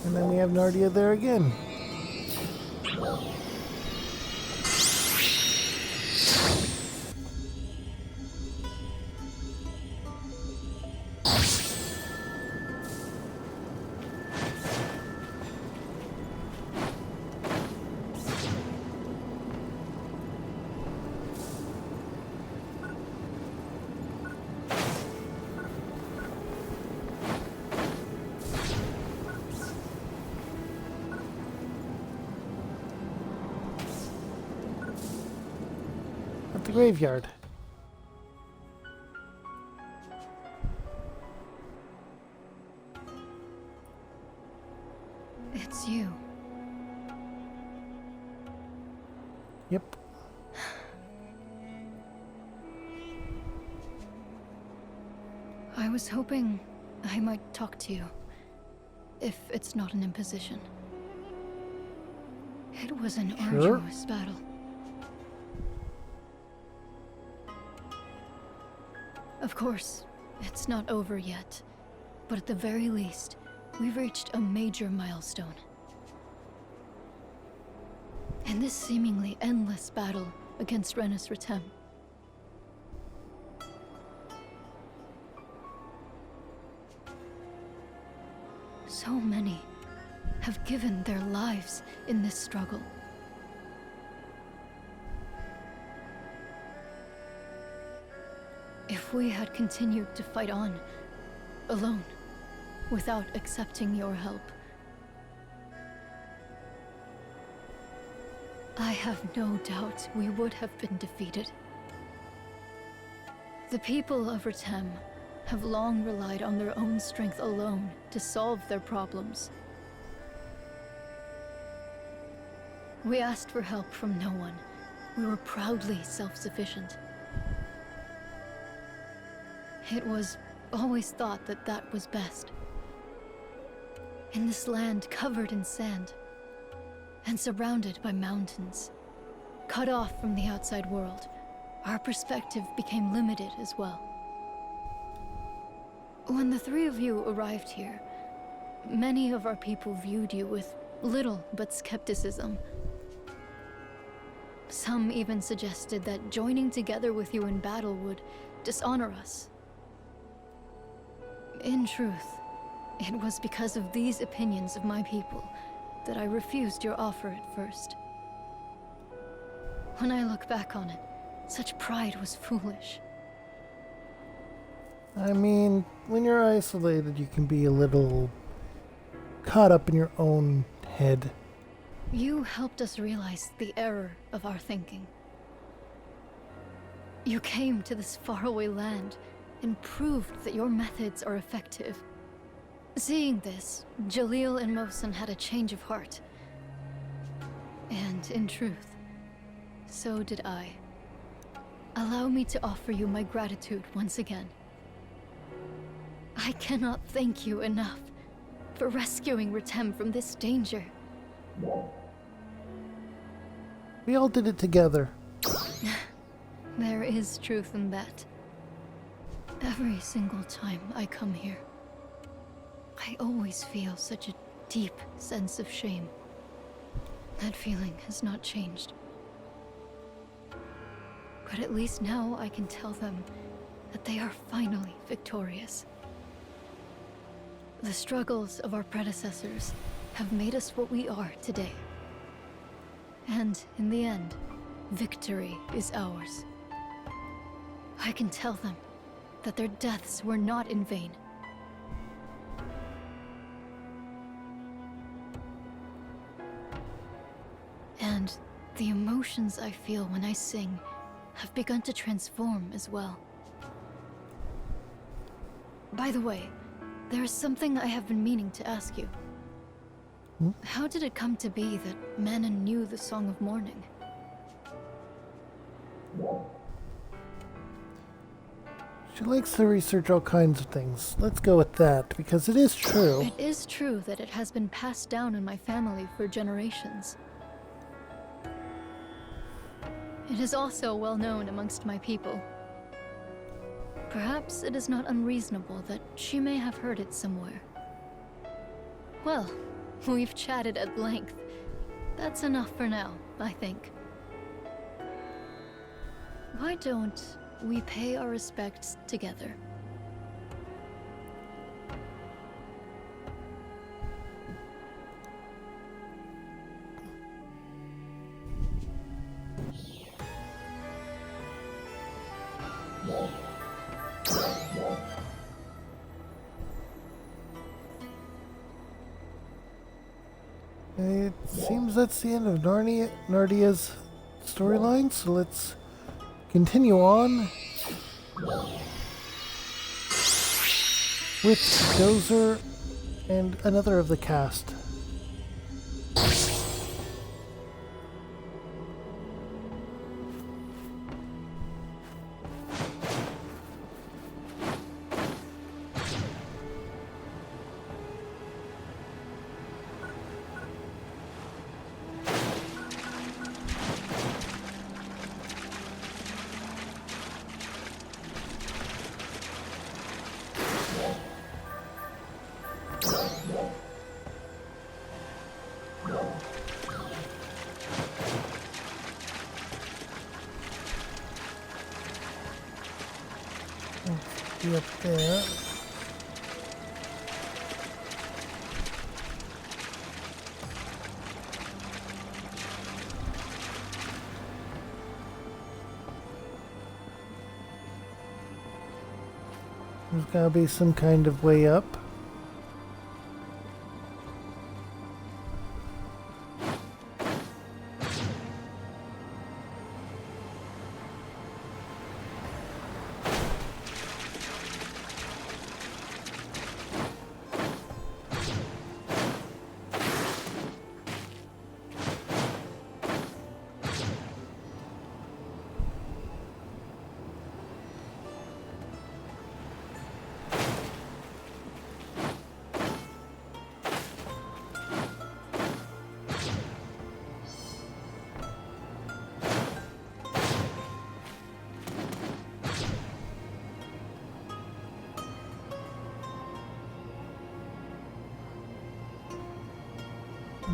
A: And then we have Nardia there again. At the graveyard.
I: It's you.
A: Yep.
I: I was hoping I might talk to you, if it's not an imposition. It was an arduous battle. Of course, it's not over yet, but at the very least, we've reached a major milestone. In this seemingly endless battle against Renus Ratem, so many have given their lives in this struggle. If we had continued to fight on, alone, without accepting your help, I have no doubt we would have been defeated. The people of Ratem have long relied on their own strength alone to solve their problems. We asked for help from no one. We were proudly self-sufficient. It was always thought that that was best. In this land covered in sand, and surrounded by mountains, cut off from the outside world, our perspective became limited as well. When the three of you arrived here, many of our people viewed you with little but skepticism. Some even suggested that joining together with you in battle would dishonor us. In truth, It was because of these opinions of my people that I refused your offer at first. When I look back on it, such pride was foolish.
A: I mean, when you're isolated, you can be a little caught up in your own head.
I: You helped us realize the error of our thinking. You came to this faraway land and proved that your methods are effective. Seeing this, Jalil and Mohsen had a change of heart. And in truth, so did I. Allow me to offer you my gratitude once again. I cannot thank you enough for rescuing Ritem from this danger.
A: We all did it together.
I: There is truth in that. Every single time I come here, I always feel such a deep sense of shame. That feeling has not changed. But at least now I can tell them that they are finally victorious. The struggles of our predecessors have made us what we are today. And in the end, victory is ours. I can tell them that their deaths were not in vain. And the emotions I feel when I sing have begun to transform as well. By the way, there is something I have been meaning to ask you. How did it come to be that Manon knew the Song of Mourning?
A: She likes to research all kinds of things. Let's go with that, because it is true.
I: It is true that it has been passed down in my family for generations. It is also well known amongst my people. Perhaps it is not unreasonable that she may have heard it somewhere. Well, we've chatted at length. That's enough for now, I think. Why don't we pay our respects together?
A: It seems that's the end of Nardia's storyline, so let's continue on with Dozer and another of the cast. Be up there. There's gotta be some kind of way up.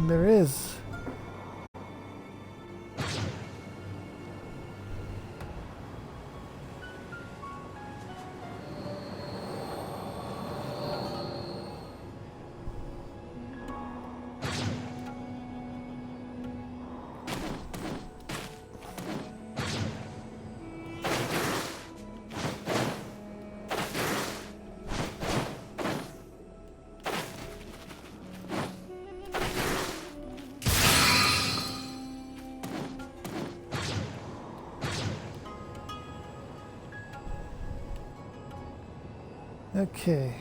A: There is. Okay.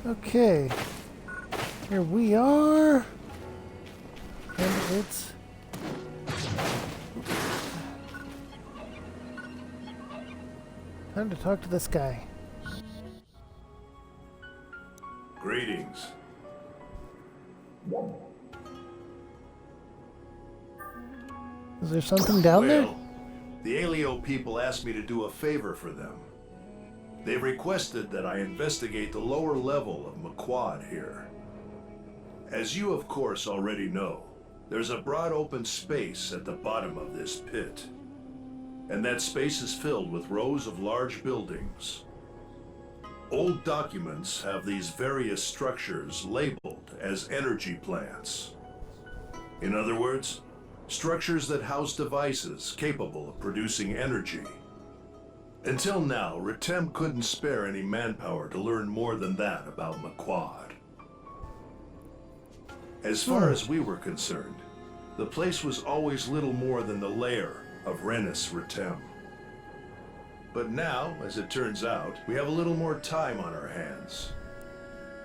A: Okay, here we are, and it's time to talk to this guy.
C: Greetings.
A: Is there something down there?
C: Well, the Alio people asked me to do a favor for them. They've requested that I investigate the lower level of Maquad here. As you of course already know, there's a broad open space at the bottom of this pit. And that space is filled with rows of large buildings. Old documents have these various structures labeled as energy plants. In other words, structures that house devices capable of producing energy. Until now, Retem couldn't spare any manpower to learn more than that about Maquad. As far as we were concerned, the place was always little more than the lair of Renus Retem. But now, as it turns out, we have a little more time on our hands.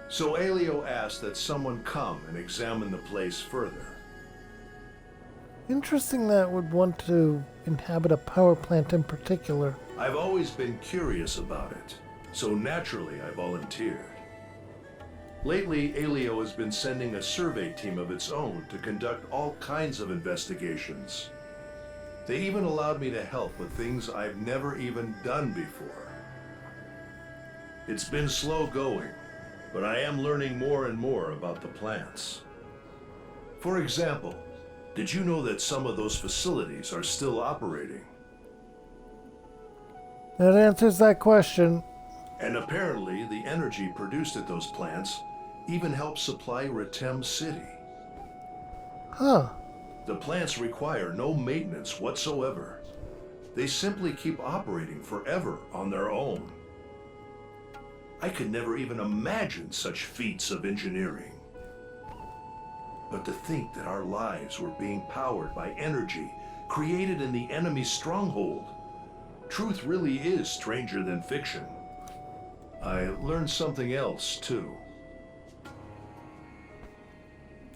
C: So Alio asked that someone come and examine the place further.
A: Interesting that would want to inhabit a power plant in particular.
C: I've always been curious about it, so naturally I volunteered. Lately, Alio has been sending a survey team of its own to conduct all kinds of investigations. They even allowed me to help with things I've never even done before. It's been slow going, but I am learning more and more about the plants. For example, did you know that some of those facilities are still operating?
A: That answers that question.
C: And apparently, the energy produced at those plants even helps supply Retem City.
A: Huh.
C: The plants require no maintenance whatsoever. They simply keep operating forever on their own. I could never even imagine such feats of engineering. But to think that our lives were being powered by energy created in the enemy's stronghold. Truth really is stranger than fiction. I learned something else, too.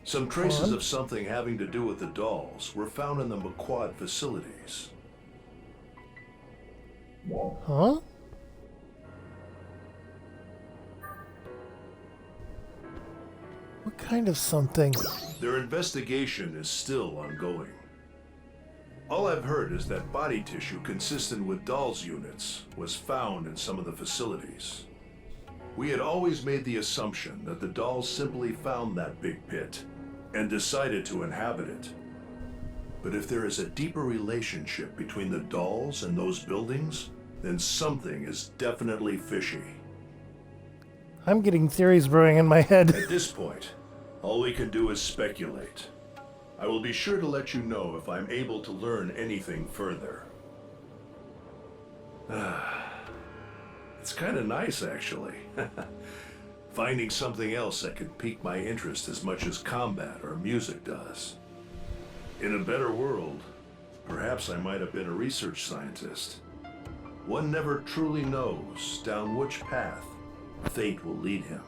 C: Some traces of something having to do with the dolls were found in the Maquad facilities.
A: Huh? What kind of something?
C: Their investigation is still ongoing. All I've heard is that body tissue consistent with dolls' units was found in some of the facilities. We had always made the assumption that the dolls simply found that big pit and decided to inhabit it. But if there is a deeper relationship between the dolls and those buildings, then something is definitely fishy.
A: I'm getting theories brewing in my head.
C: At this point, all we can do is speculate. I will be sure to let you know if I'm able to learn anything further. It's kind of nice, actually. Finding something else that could pique my interest as much as combat or music does. In a better world, perhaps I might have been a research scientist. One never truly knows down which path fate will lead him.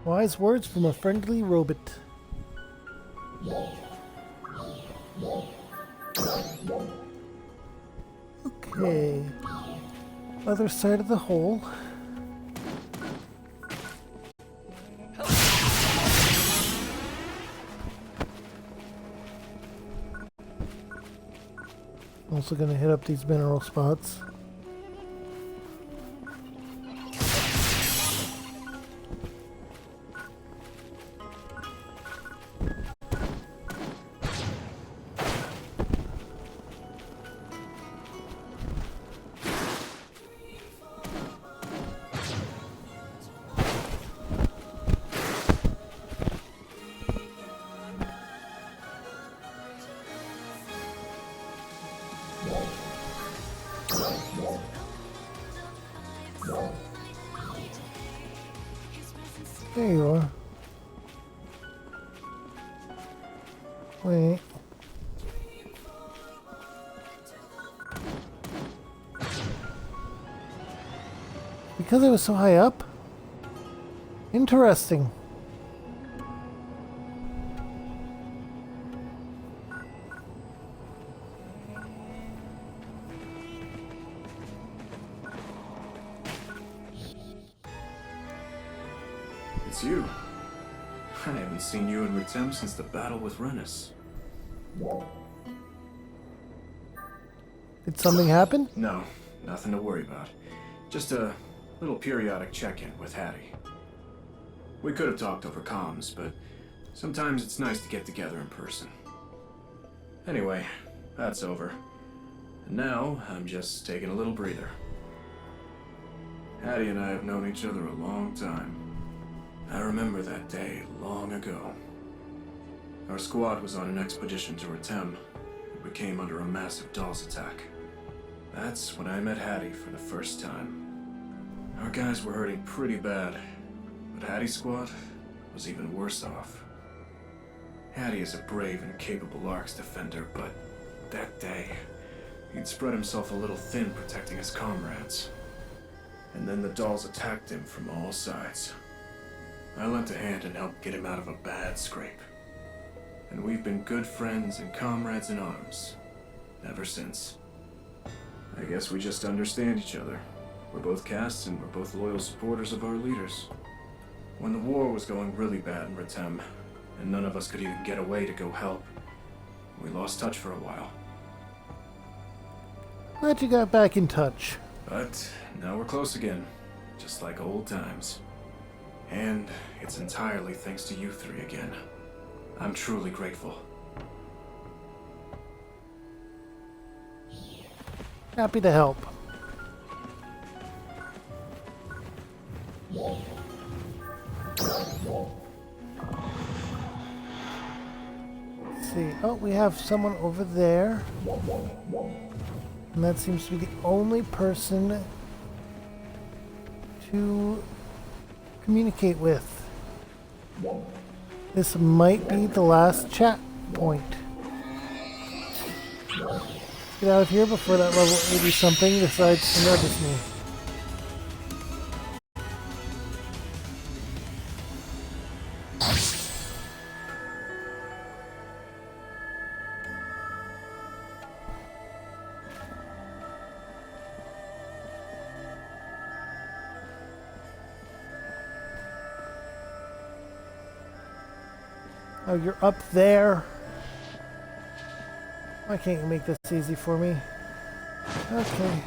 A: Wise words from a friendly robot. Okay. Other side of the hole. Also gonna hit up these mineral spots. There you are. Wait. Because I was so high up? Interesting.
H: It's you. I haven't seen you in Retem since the battle with Renus.
A: Did something happen?
H: No, nothing to worry about. Just a little periodic check-in with Hattie. We could have talked over comms, but sometimes it's nice to get together in person. Anyway, that's over. And now, I'm just taking a little breather. Hattie and I have known each other a long time. I remember that day long ago. Our squad was on an expedition to Retem. We came under a massive Dolls attack. That's when I met Hattie for the first time. Our guys were hurting pretty bad, but Hattie's squad was even worse off. Hattie is a brave and capable Arks defender, but that day, he'd spread himself a little thin protecting his comrades. And then the Dolls attacked him from all sides. I lent a hand and helped get him out of a bad scrape. And we've been good friends and comrades in arms ever since. I guess we just understand each other. We're both castes and we're both loyal supporters of our leaders. When the war was going really bad in Retem, and none of us could even get away to go help, we lost touch for a while.
A: Glad you got back in touch.
H: But now we're close again, just like old times. And it's entirely thanks to you three again. I'm truly grateful.
A: Happy to help. Let's see. Oh, we have someone over there. And that seems to be the only person to communicate with. This might be the last chat point. Let's get out of here before that level 80 something decides to notice me. Oh, you're up there. Why can't you make this easy for me? Okay.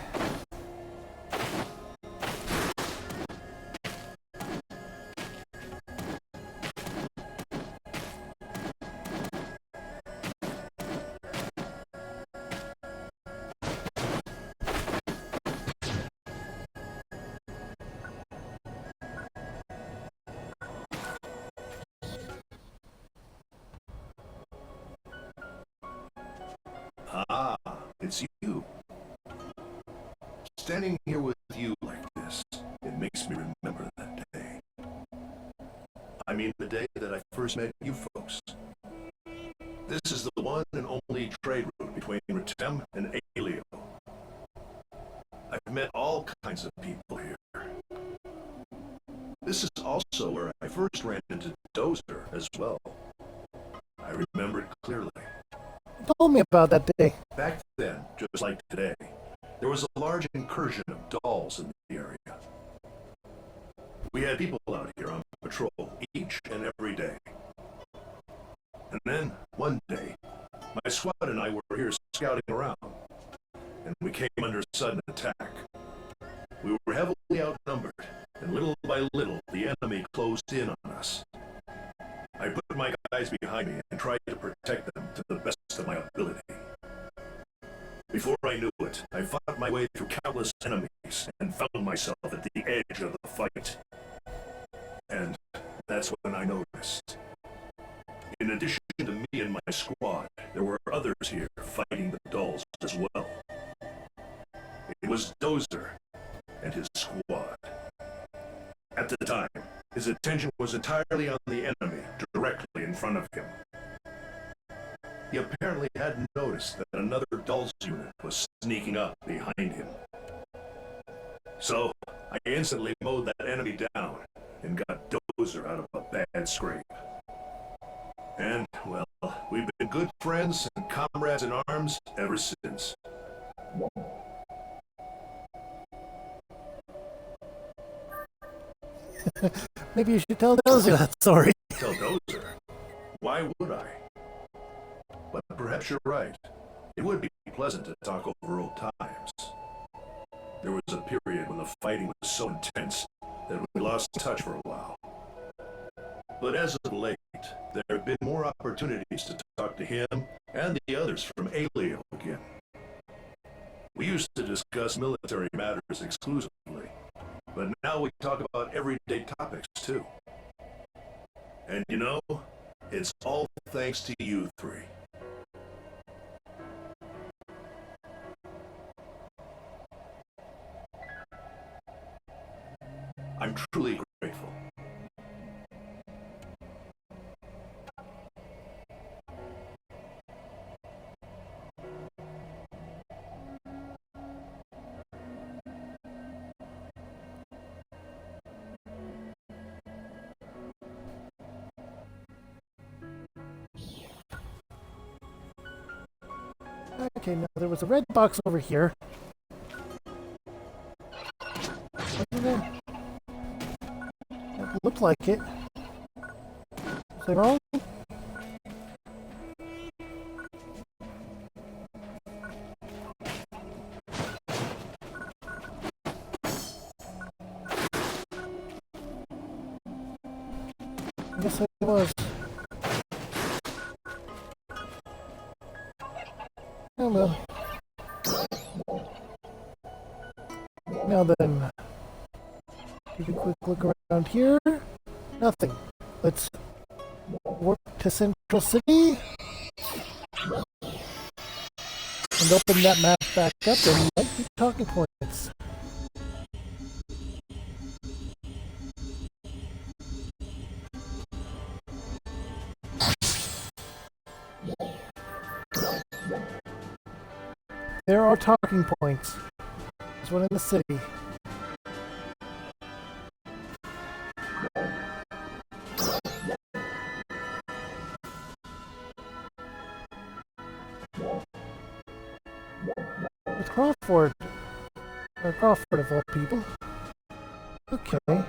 C: Ah, it's you. Standing here with you like this, it makes me remember that day. I mean the day that I first met you folks. This is the one and only trade route between Retem and Aelio. I've met all kinds of people here. This is also where I first ran into Dozer as well. I remember it clearly.
A: Told me about that day.
C: Back then, just like today, there was a large incursion of dolls in the area. We had people out here on patrol each and every day. And then, one day, my squad and I were here scouting around, and we came under sudden attack. We were heavily outnumbered, and little by little, the enemy closed in on us. I put my guys behind me and tried to protect them to the best of my ability. Before I knew it, I fought my way through countless enemies and found myself at the edge of the fight. And that's when I noticed. In addition to me and my squad, there were others here fighting the dolls as well. It was Dozer and his squad. At the time, his attention was entirely on the enemy directly in front of him. He apparently hadn't noticed that another Dolls unit was sneaking up behind him. So, I instantly mowed that enemy down and got Dozer out of a bad scrape. And, well, we've been good friends and comrades in arms ever since.
A: Maybe you should tell Dozer that story.
C: Tell Dozer? Why would I? But perhaps you're right. It would be pleasant to talk over old times. There was a period when the fighting was so intense that we lost touch for a while. But as of late, there have been more opportunities to talk to him and the others from Alio again. We used to discuss military matters exclusively, but now we talk about everyday topics too. And you know, it's all thanks to you three. I'm truly grateful.
A: Okay, now there was a red box over here. Wasn't there? It looked like it. Is I wrong? I guess it was. Oh well. Now then, take a quick look around here. Nothing. Let's warp to Central City and open that map back up and might be talking points. There are talking points. There's one in the city. With Crawford. Or Crawford of all people. Okay.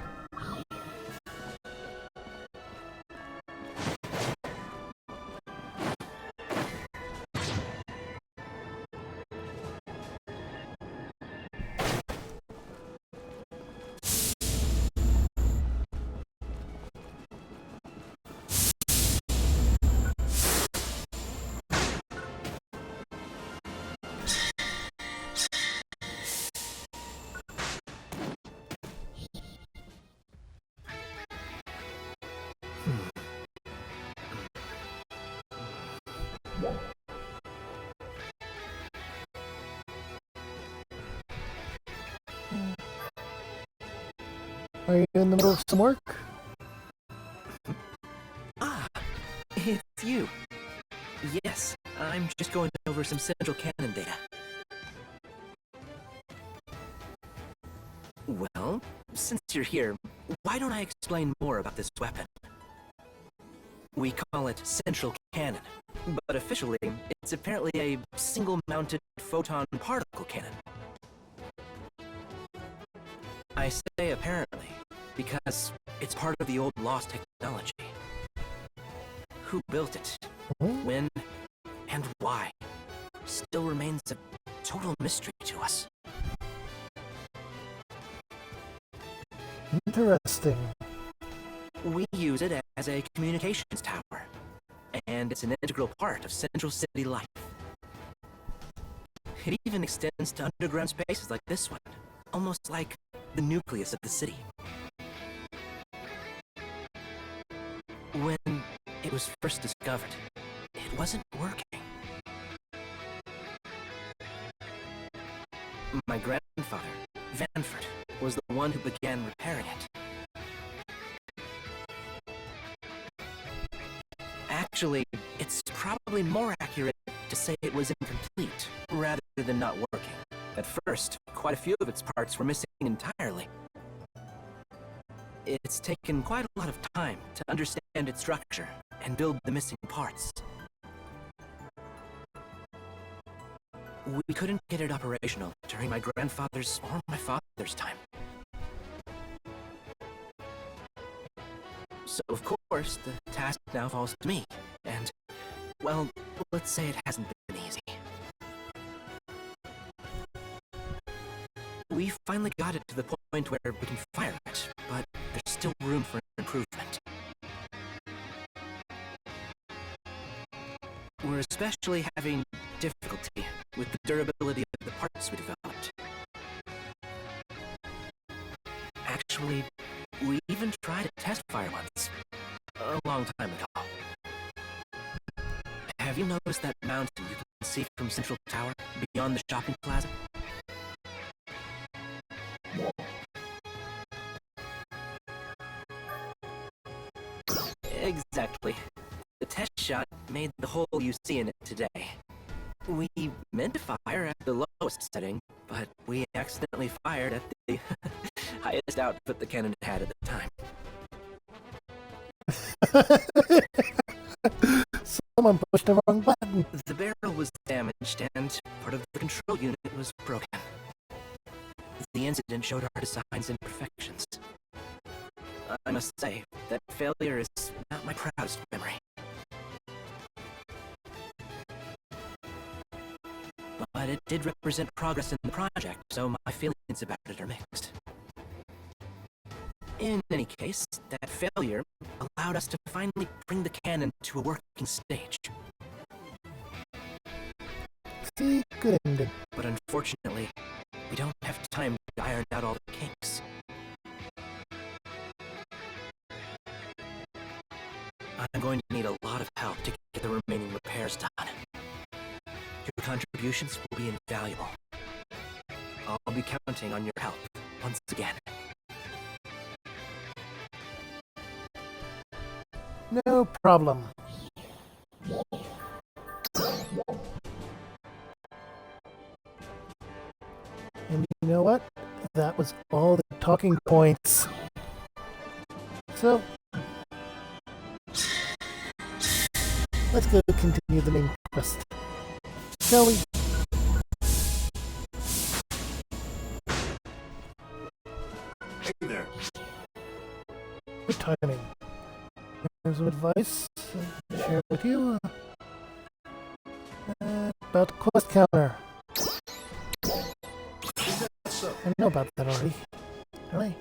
A: Are you in the middle of some work?
J: Ah, it's you. Yes, I'm just going over some Central Cannon data. Well, since you're here, why don't I explain more about this weapon? We call it Central Cannon, but officially, it's apparently a single-mounted photon particle cannon. I say apparently, because it's part of the old lost technology. Who built it, when, and why, still remains a total mystery to us.
A: Interesting.
J: We use it as a communications tower, and it's an integral part of Central City life. It even extends to underground spaces like this one, almost like the nucleus of the city. When it was first discovered, it wasn't working. My grandfather, Vanford, was the one who began repairing it. Actually, it's probably more accurate to say it was incomplete, rather than not working. At first, quite a few of its parts were missing entirely. It's taken quite a lot of time to understand its structure and build the missing parts. We couldn't get it operational during my grandfather's or my father's time. So, of course, the task now falls to me, and, well, let's say it hasn't been easy. We finally got it to the point where we can fire it, but there's still room for improvement. We're especially having difficulty with the durability of the parts we developed. Actually, we even tried a test fire once, a long time ago. Have you noticed that mountain you can see from Central Tower, beyond the shopping plaza? Exactly. The test shot made the hole you see in it today. We meant to fire at the lowest setting, but we accidentally fired at the highest output the cannon had at the time.
A: Someone pushed the wrong button.
J: The barrel was damaged and part of the control unit was broken. The incident showed our design's imperfections. I must say, that failure is not my proudest memory. But it did represent progress in the project, so my feelings about it are mixed. In any case, that failure allowed us to finally bring the cannon to a working stage.
A: See, good ending.
J: But unfortunately, we don't have time to iron out all the kinks. I'm going to need a lot of help to get the remaining repairs done. Your contributions will be invaluable. I'll be counting on your help once again.
A: No problem. And you know what? That was all the talking points. So, let's go continue the main quest. Shall we?
H: Hey there.
A: Good timing. Here's some advice to share with you about the quest counter. I know about that already. Alright.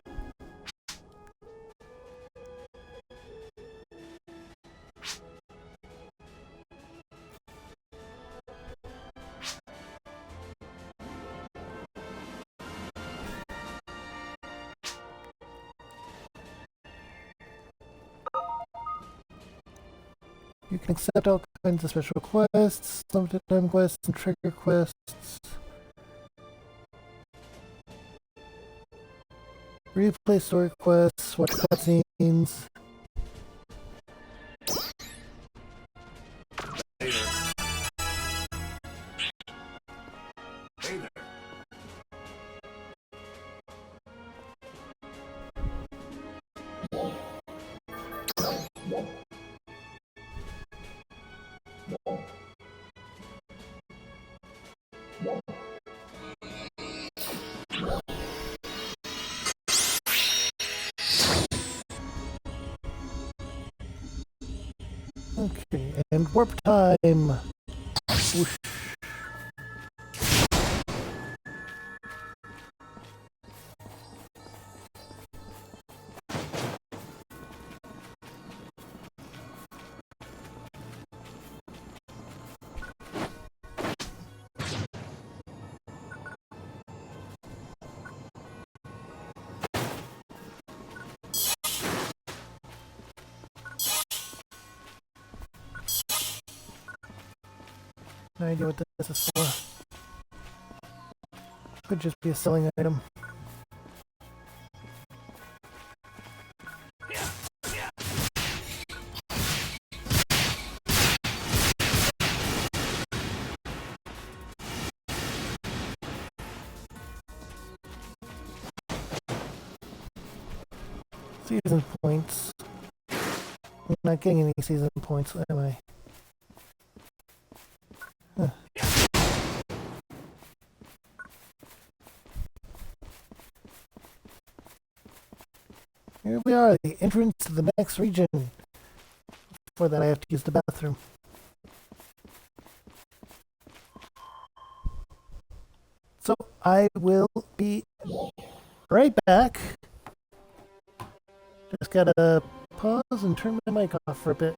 A: You can accept all kinds of special quests, limited time quests, and trigger quests. Replay story quests, watch cutscenes.
H: Hey there. Hey there.
A: Okay, and warp time. Whoosh. No idea what this is for. Could just be a selling item. Season points. I'm not getting any season points, am I? Huh. Here we are, the entrance to the next region. Before that, I have to use the bathroom. So, I will be right back. Just gotta pause and turn my mic off for a bit.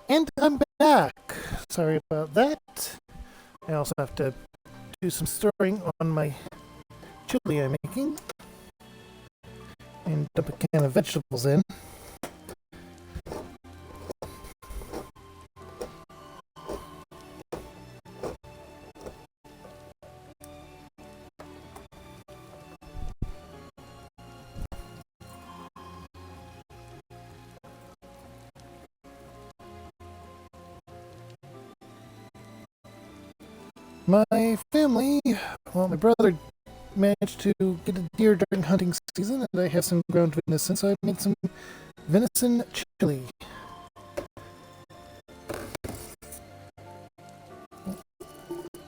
A: And I'm back. Sorry about that. I also have to do some stirring on my chili I'm making. And dump a can of vegetables in. My family, well, my brother managed to get a deer during hunting season, and I have some ground venison, so I made some venison chili.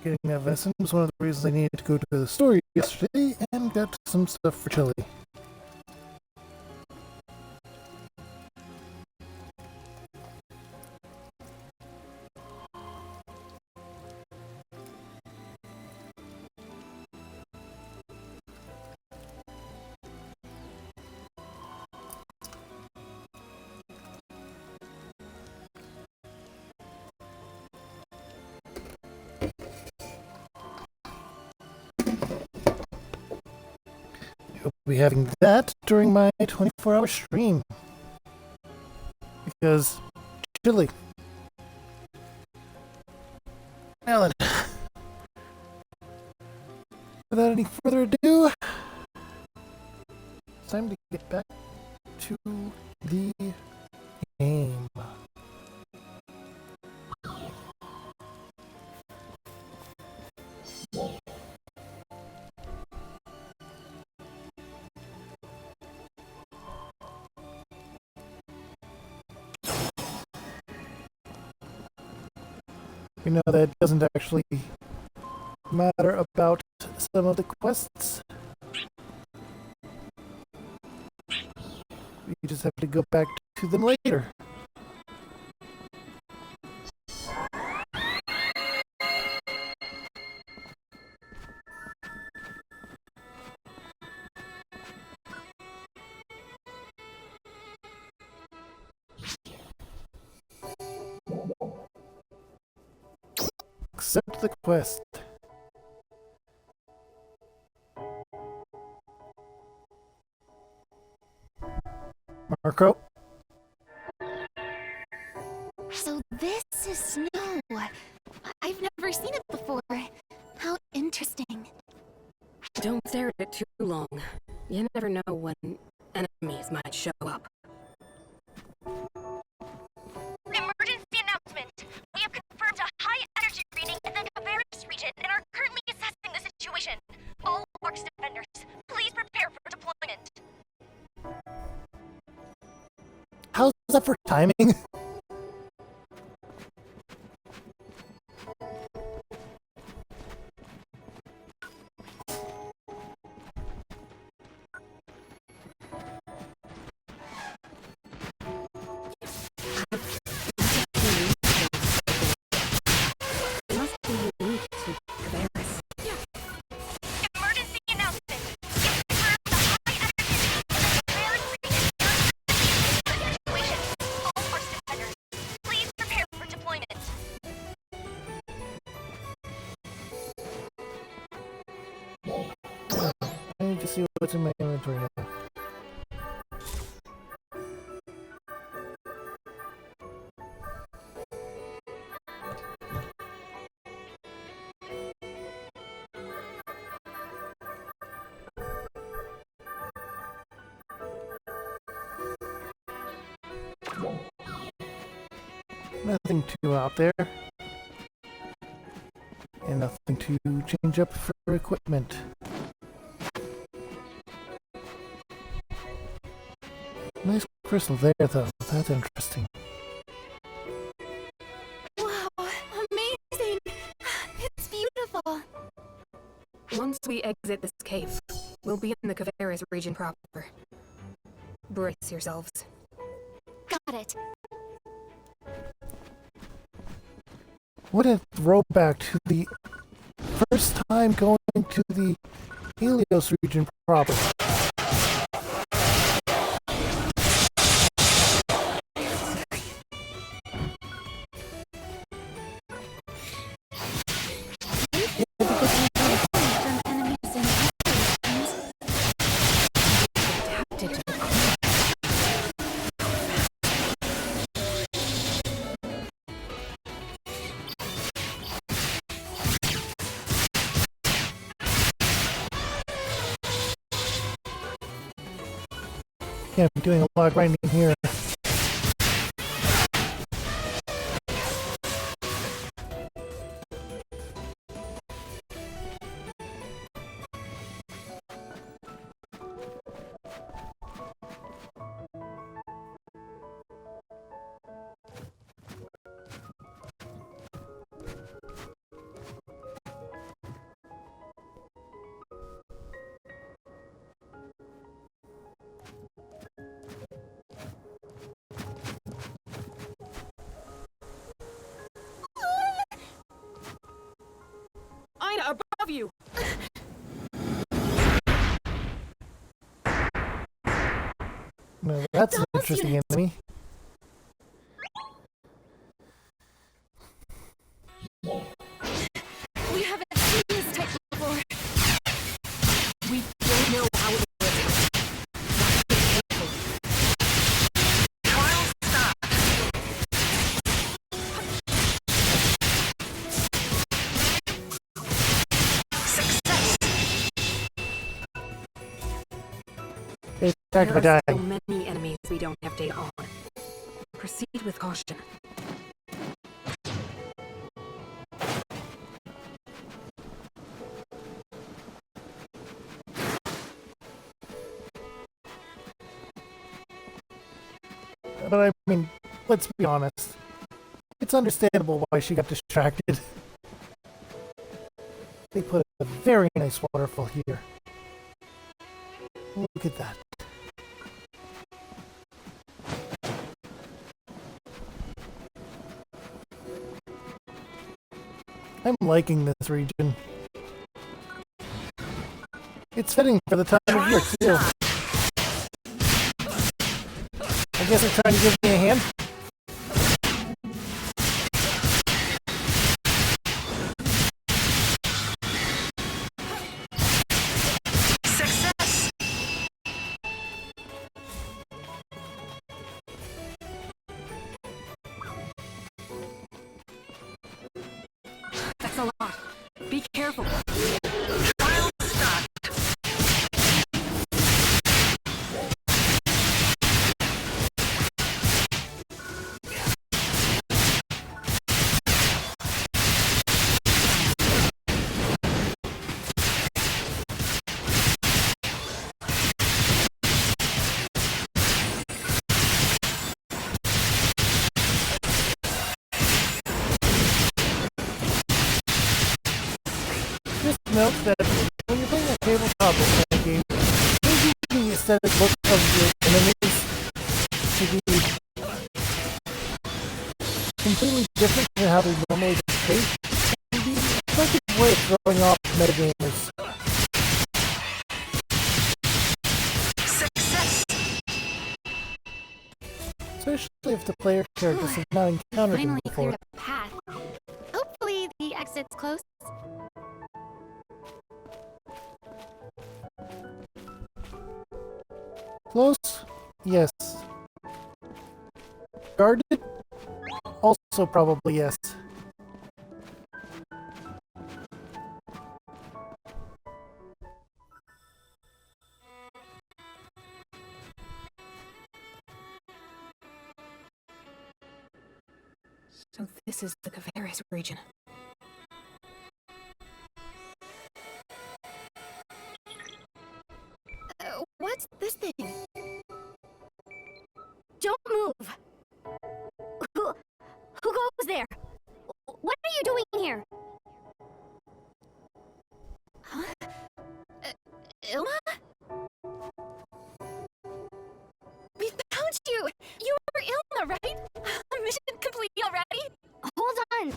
A: Getting that venison was one of the reasons I needed to go to the store yesterday and got some stuff for chili. I'll be having that during my 24-hour stream. Because chili. Alan. Without any further ado, it's time to get back to the game. You know, that doesn't actually matter about some of the quests. You just have to go back to them later. Accept the quest. Marco.
E: So this is snow. I've never seen it before. How interesting.
F: Don't stare at it too long. You never know when enemies might show up.
D: Emergency announcement! We have confirmed a high energy reading in the Caveris region and are currently assessing the situation. All Arcs defenders, please prepare for deployment.
A: How's that for timing?
F: It must be unique to Caveris.
D: Emergency announcement! We have confirmed the high energy reading in the Caveris region. The situation. All Arcs defenders, please prepare for deployment.
A: I need to see what's in my inventory now. Nothing too out there. And nothing to change up for equipment. Nice crystal there, though. That's interesting.
E: Wow, amazing! It's beautiful.
F: Once we exit this cave, we'll be in the Caveris region proper. Brace yourselves.
E: Got it.
A: What a throwback to the first time going to the Helios region proper.
E: From enemies in operations.
F: Adapted to the climate.
A: Yeah, I'm doing a lot of grinding here.
F: Ina, above you!
A: Now, that's an interesting enemy.
E: We haven't seen this type before.
F: We don't know how it works.
B: Trial start. Success.
A: It's back
F: There
A: to
F: are
A: die.
F: so many enemies we don't have data on. Proceed with caution.
A: But I mean, let's be honest. It's understandable why she got distracted. They put a very nice waterfall here. Look at that. I'm liking this region. It's fitting for the time of year, too. I guess they're trying to give me a hand.
B: Success.
F: careful.
A: Just note that when you're playing a tabletop role-playing game, maybe the aesthetic look of your enemies to be completely different than how they normally behave. Can be an effective way of throwing off metagamers.
I: Success!
A: Especially if the player characters have not encountered them
E: Finally
A: before.
E: cleared a path. Hopefully the exit's close.
A: Close? Yes. Guarded? Also probably yes.
F: So this is the Kavaris region.
E: What's this thing?
K: Don't move! Who goes there? What are you doing here?
E: Huh? Ilma? We found you! You were Ilma, right? Mission complete already?
K: Hold on!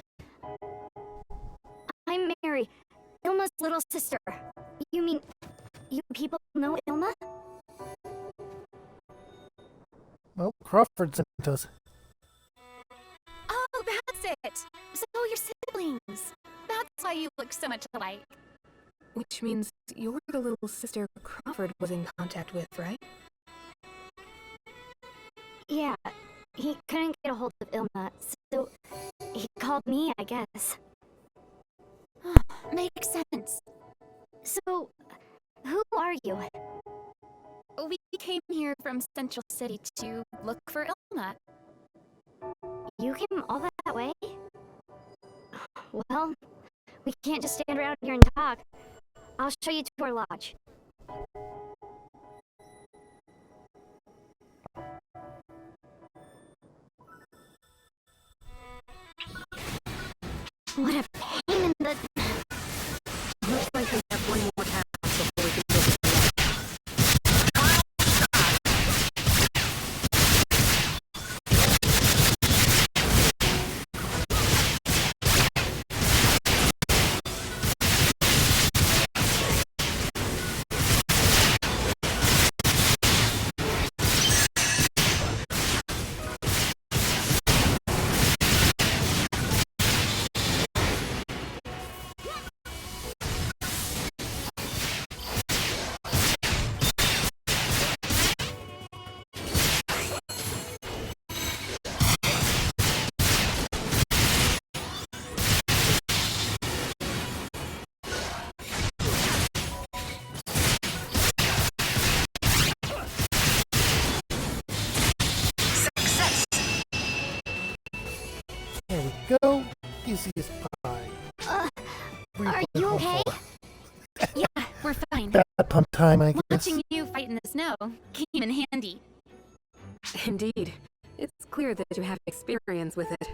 K: I'm Mary, Ilma's little sister. You mean, you people know Ilma?
A: Well, Crawford sent us.
E: Oh, that's it! So you're siblings. That's why you look so much alike.
F: Which means you're the little sister Crawford was in contact with, right?
K: Yeah, he couldn't get a hold of Ilma, so he called me, I guess.
E: Makes sense.
K: So, who are you?
E: We came here from Central City to look for Ilma.
K: You came all that way? Well, we can't just stand around here and talk. I'll show you to our lodge. What a pain in the...
F: Looks like we have one more task before we can go to
A: There we go. Easy as pie.
K: Are you okay?
E: Yeah, we're fine.
A: Bad pun time, I guess.
E: Watching you fight in the snow came in handy.
F: Indeed. It's clear that you have experience with it.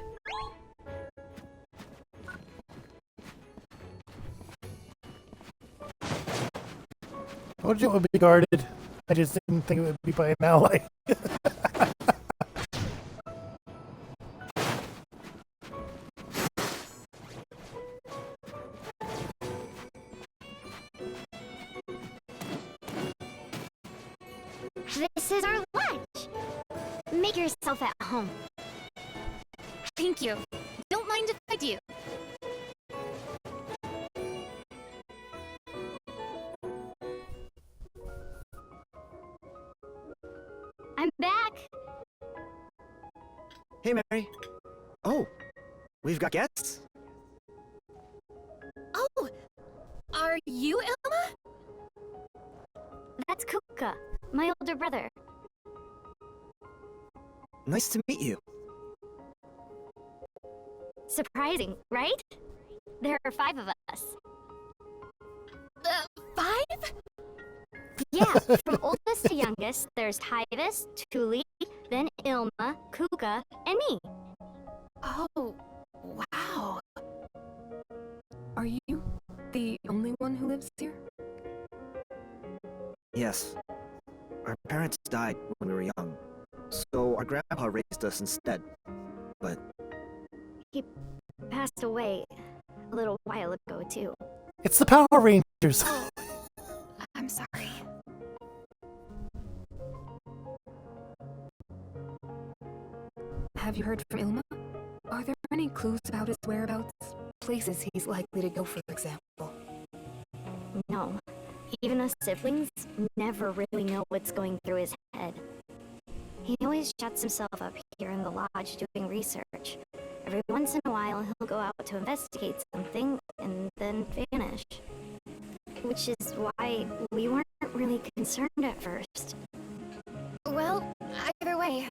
A: Told you it would be guarded. I just didn't think it would be by an ally.
K: This is our lodge. Make yourself at home.
E: Thank you. Don't mind if I do.
K: I'm back.
L: Hey, Mary. Oh, we've got guests?
E: Oh, you, Ilma?
K: That's Kuka, my older brother.
J: Nice to meet you.
K: Surprising, right? There are 5 of us.
E: 5?
K: Yeah, from oldest to youngest, there's Tyvis, Tuli, then Ilma, Kuka, and me.
E: Oh, wow.
F: Are you the only one who lives here?
J: Yes. Our parents died when we were young, so our grandpa raised us instead. But
K: He passed away a little while ago, too.
A: It's the Power Rangers.
E: I'm sorry.
F: Have you heard from Ilma? Are there any clues about his whereabouts? Places he's likely to go, for example?
K: No. Even us siblings never really know what's going through his head. He always shuts himself up here in the lodge doing research. Every once in a while, he'll go out to investigate something and then vanish. Which is why we weren't really concerned at first.
E: Well, either way,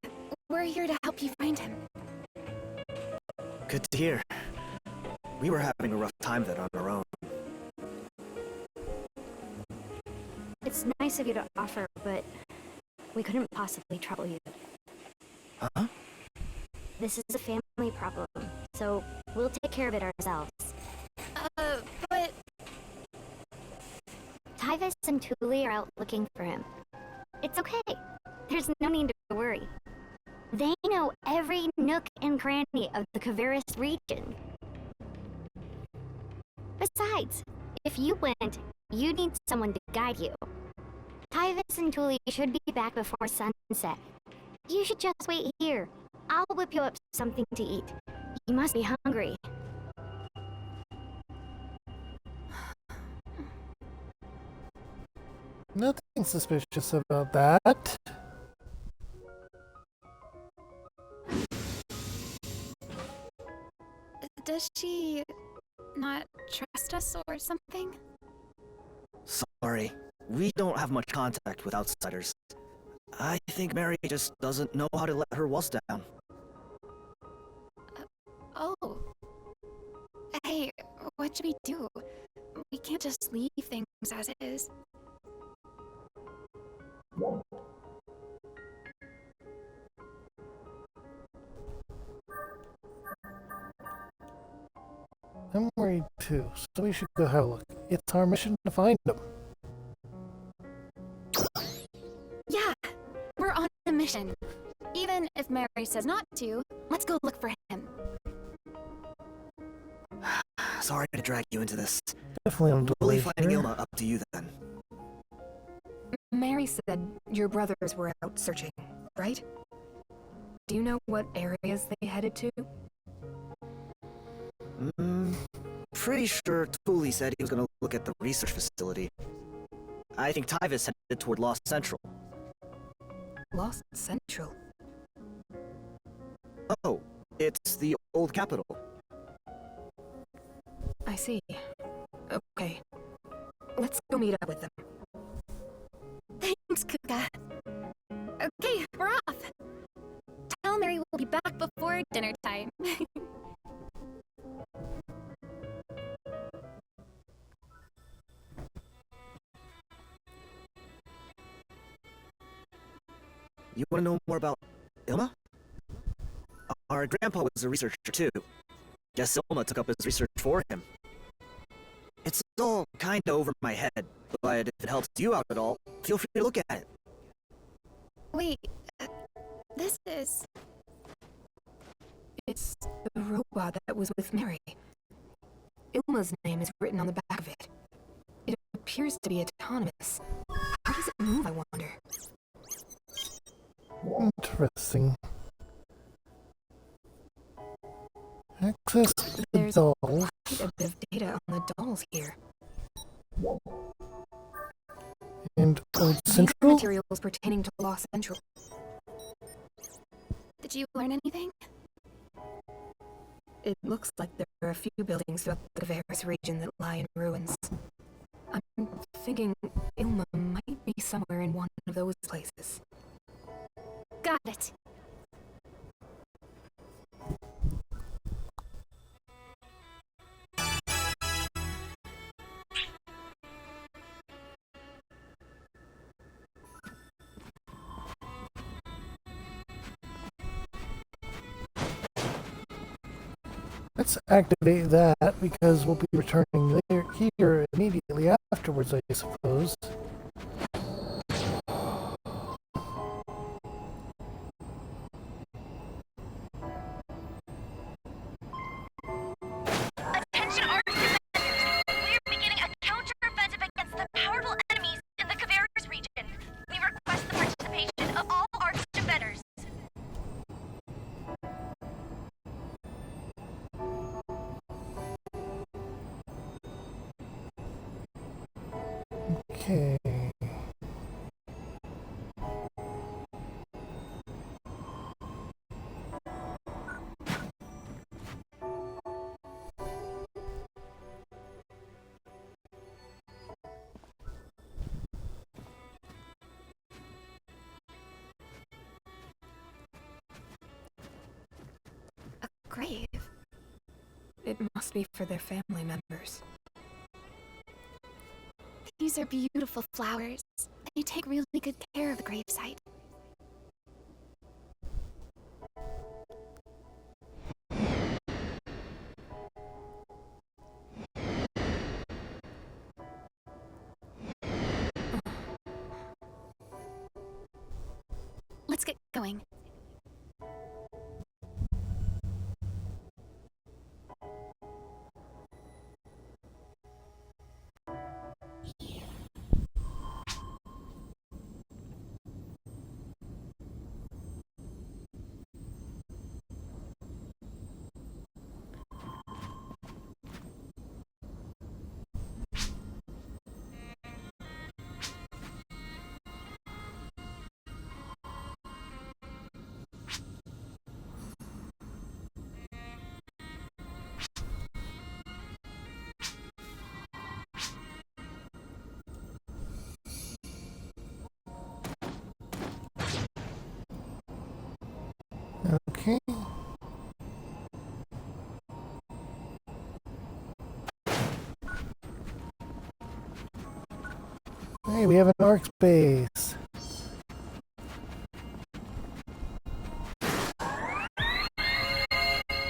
E: we're here to help you find him.
J: good to hear. We were having a rough time of it on our own.
K: It's nice of you to offer, but we couldn't possibly trouble you.
J: Huh?
K: This is a family problem, so we'll take care of it ourselves.
E: But...
K: Tyvis and Tuli are out looking for him. It's okay. There's no need to worry. They know every nook and cranny of the Kavaris region. Besides, if you went, you'd need someone to guide you. Tyvis and Tuli should be back before sunset. You should just wait here. I'll whip you up something to eat. You must be hungry.
A: Nothing suspicious about that.
E: Does she not trust us or something?
J: Sorry, we don't have much contact with outsiders. I think Mary just doesn't know how to let her walls down.
E: Oh. Hey, what should we do? We can't just leave things as is.
A: I'm worried too, so we should go have a look. It's our mission to find them.
E: Yeah, we're on a mission. Even if Mary says not to, let's go look for him.
J: Sorry to drag you into this.
A: Definitely on
J: We'll leave
A: delay
J: finding
A: here.
J: Ilma up to you then.
F: Mary said your brothers were out searching, right? Do you know what areas they headed to?
J: Pretty sure Tuli said he was gonna look at the research facility. I think Tyvis headed toward Lost Central.
F: Lost Central?
J: Oh, it's the old capital.
F: I see. Okay. Let's go meet up with them.
E: Thanks, Kuka. Okay, we're off. Tell Mary we'll be back before dinner time.
J: You want to know more about Ilma? Our grandpa was a researcher too. Guess Ilma took up his research for him. It's all kinda over my head, but if it helps you out at all, feel free to look at it.
E: Wait, this is...
F: It's the robot that was with Mary. Ilma's name is written on the back of it. It appears to be autonomous. How does it move, I wonder?
A: Interesting. Access to the
F: There's
A: dolls.
F: quite a bit of data on the dolls here.
A: And Old
F: These
A: Central?
F: materials pertaining to Lost Central.
E: Did you learn anything?
F: It looks like there are a few buildings throughout the Kavaris region that lie in ruins. thinking Ilma might be somewhere in one of those places.
E: Got it.
A: Let's activate that because we'll be returning here immediately afterwards, I suppose.
D: Attention Arc defenders! We're beginning a counter-offensive against the powerful enemies in the Caveras region. We request the participation of all Arc defenders.
A: Okay.
E: A grave.
F: It must be for their family members.
E: These are beautiful flowers. They take really good care of the gravesite. Let's get going.
A: Okay. Hey, we have an arc space.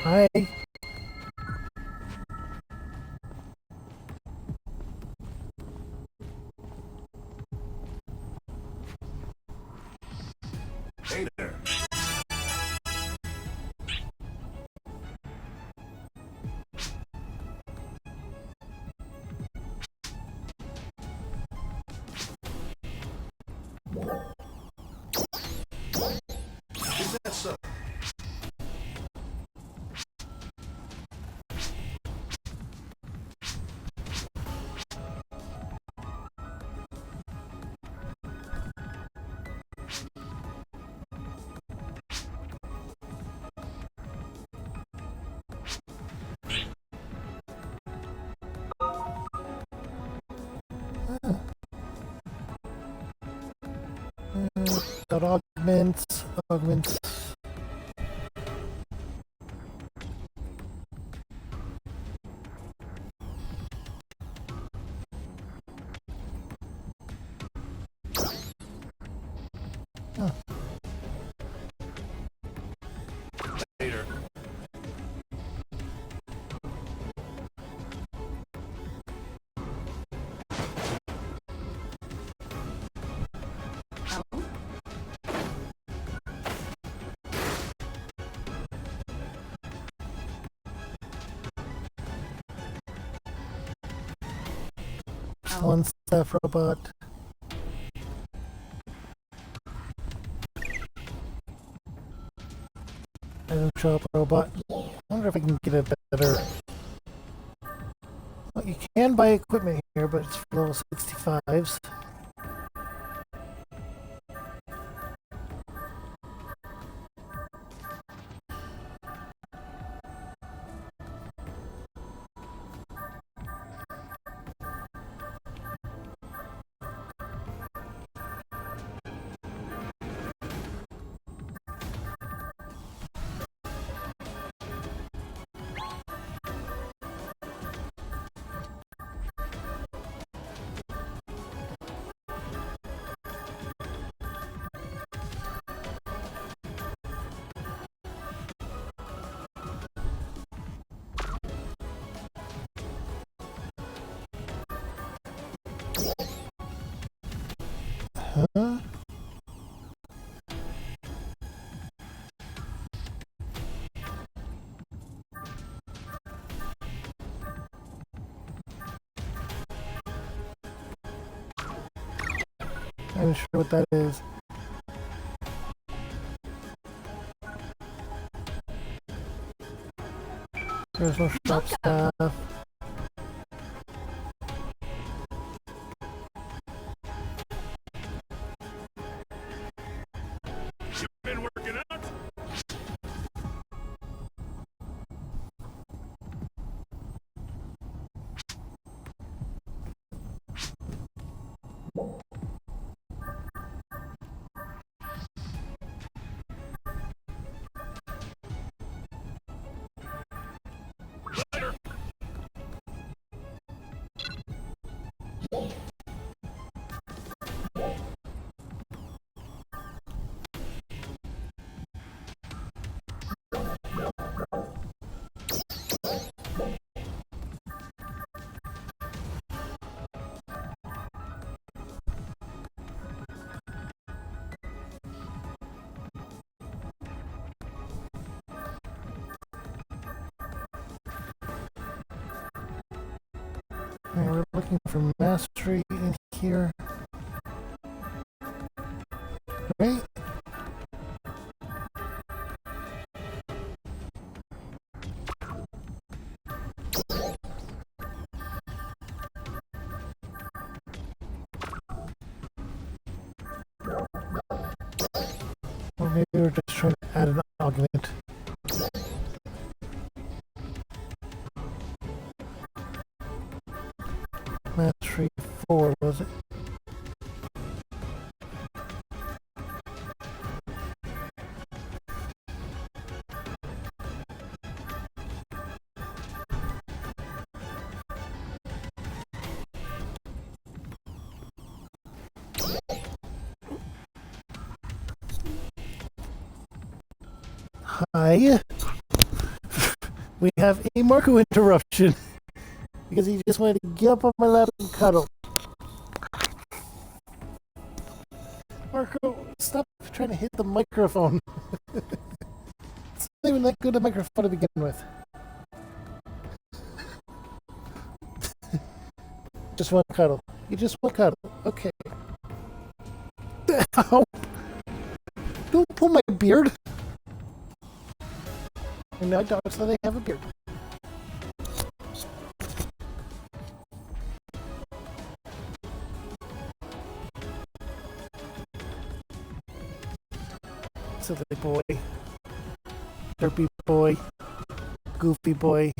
A: Hi.
C: Hey there. Is that so?
A: Got augments. Huh.
C: Later.
A: One staff robot. Item shop robot. I wonder if I can get a better. Well, you can buy equipment here, but it's for level 65s. even sure what that is. There's no shop staff.
C: You've been working out?
A: Okay, we're looking for mastery in here. Right? Or maybe we're just trying to add an augment. Mastery 4, was it? Hi. We have a Marco interruption because he just wanted to get up on my lap and cuddle. Marco, stop trying to hit the microphone. It's not even that good a microphone to begin with. Just want to cuddle. You just want to cuddle. Okay. Ow. Don't pull my beard. And now dogs that they have a beard. Silly boy. Derpy boy. Goofy boy.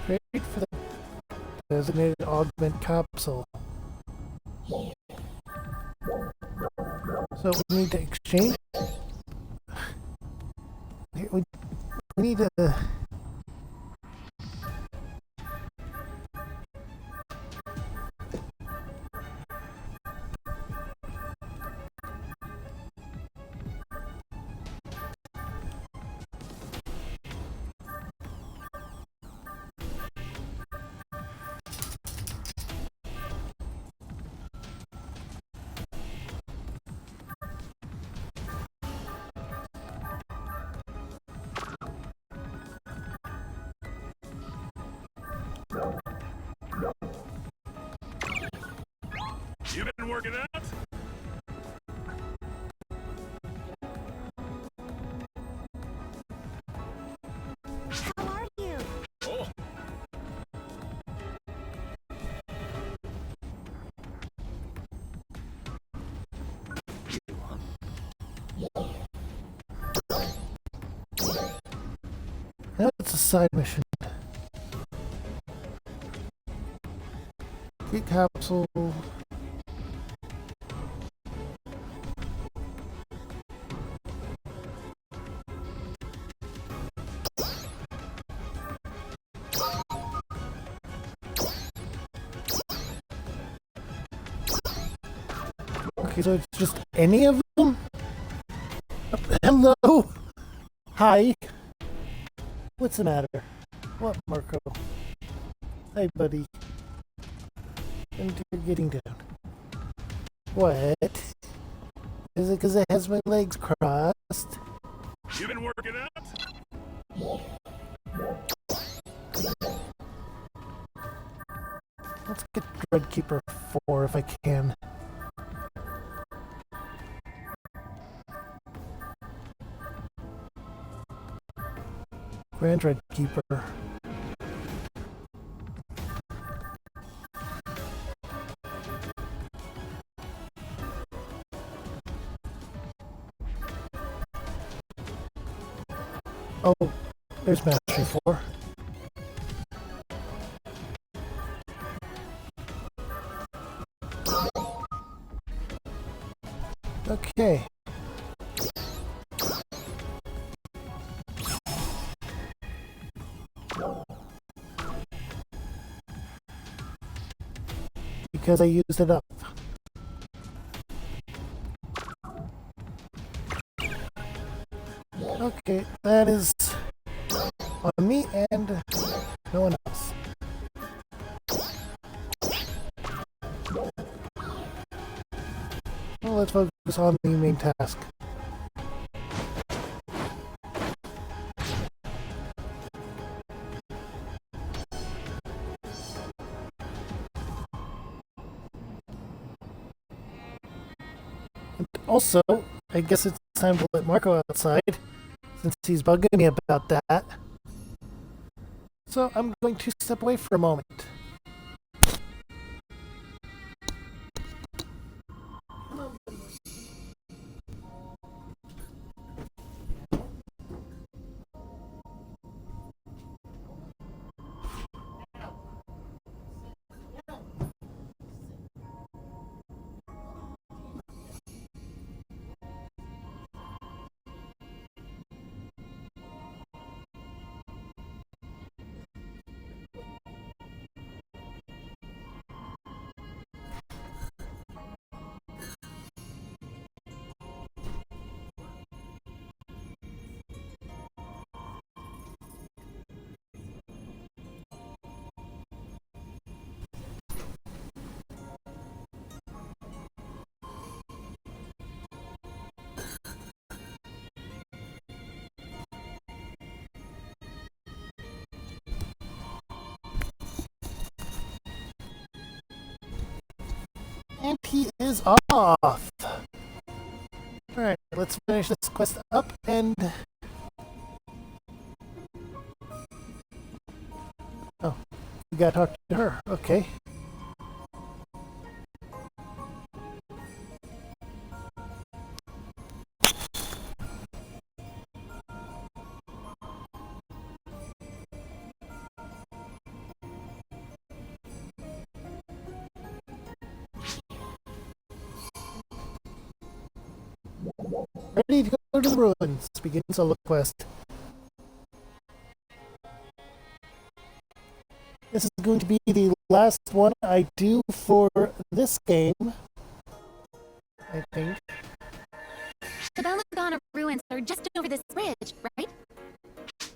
A: Great for the designated augment capsule. So we need to exchange. We need to.
C: You've been working out?
K: How are you?
C: Oh.
A: That's a side mission. Key capsule. Okay, so it's just any of them? Hello? Hi? What's the matter? What, Marco? Hi, buddy. And you're getting down. What? Is it because it has my legs crossed?
C: You been working out?
A: Let's get Dreadkeeper 4 if I can. Grand Dreadkeeper. Oh, there's Mastery 4. Okay. Because I used it up. Okay, that is on me and no one else. Well, let's focus on the main task. And also, I guess it's time to let Marco outside, since he's bugging me about that. So I'm going to step away for a moment. And he is off! Alright, let's finish this quest up and... Oh, we gotta talk to her. Okay. Ready to go to the ruins. Begin solo quest. This is going to be the last one I do for this game, I think.
E: The Belladonna ruins are just over this bridge, right?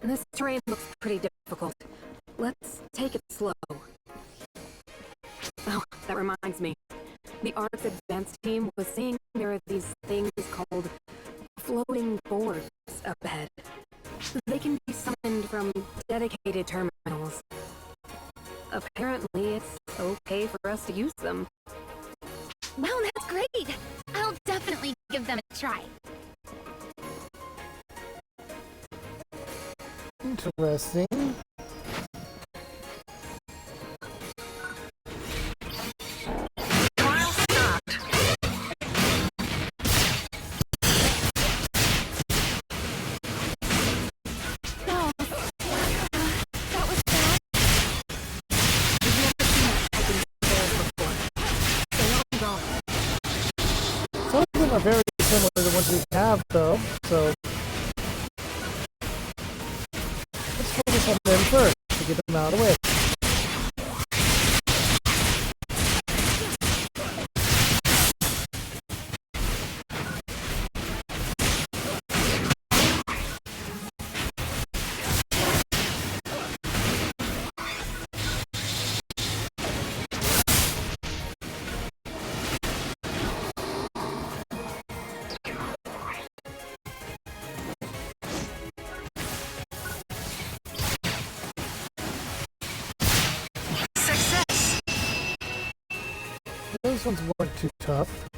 F: This terrain looks pretty difficult. Let's take it slow. Oh, that reminds me. The Arcs Advanced team was saying there are these things called floating boards up ahead. They can be summoned from dedicated terminals. Apparently, it's okay for us to use them.
E: Well, that's great! I'll definitely give them a try.
A: Interesting. Some of them are very similar to the ones we have, though, so... Let's focus on them first, to get them out of the way. Those ones weren't too tough.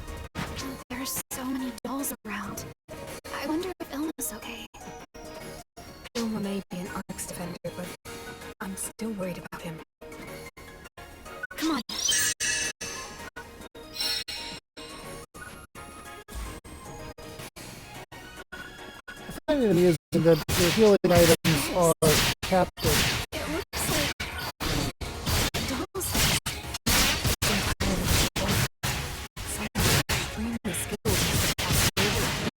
E: There are so many dolls around. I wonder if Elma's okay.
F: Ilma may be an Arx defender, but I'm still worried about him.
E: Come on.
A: I find it amusing that your healing items are captive.
E: It looks like dolls.
F: Extremely skilled with the possibility.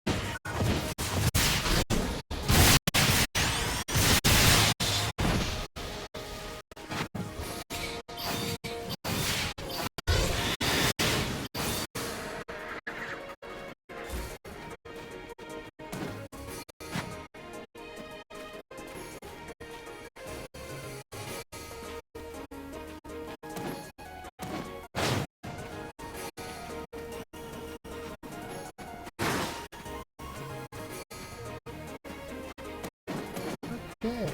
A: Okay.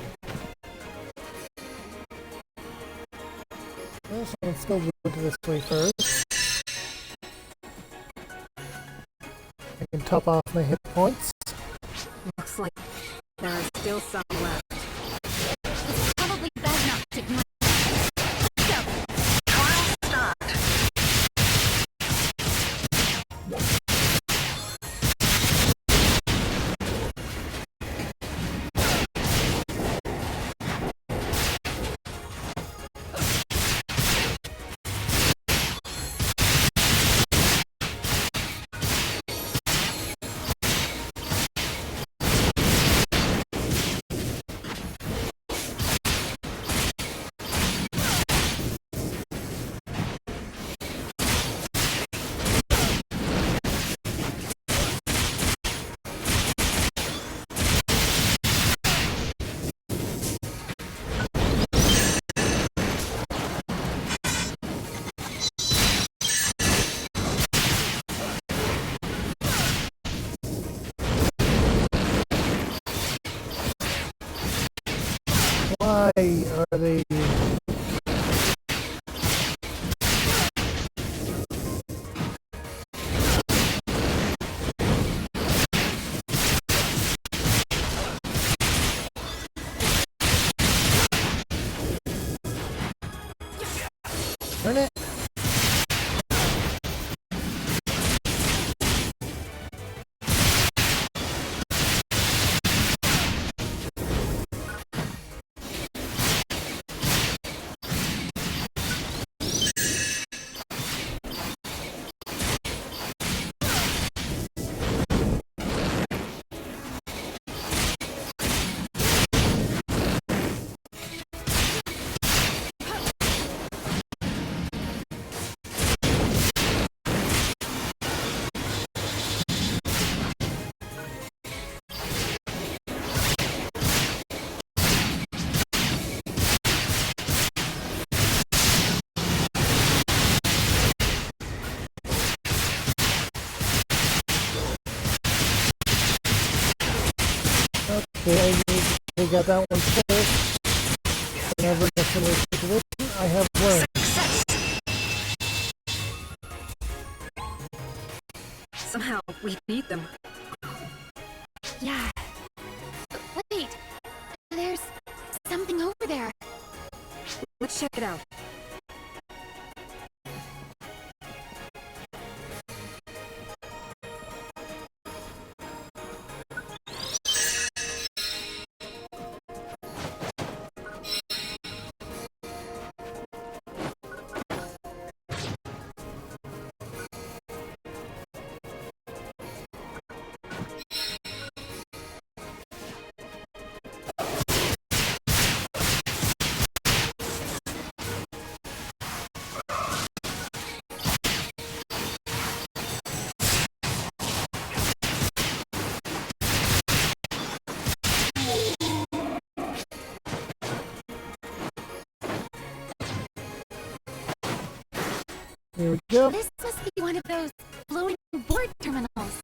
A: Well, so let's go this way first. I can top off my hit points.
F: Looks like there are still some left.
E: It's probably best not to ignore.
A: Why are they... Darn it! Okay, I need to take out that one first. Whenever in a similar situation, I have learned.
F: Somehow we beat them.
E: Yeah. Wait. There's something over there.
F: Let's check it out.
A: Here we go.
E: This must be one of those floating board terminals.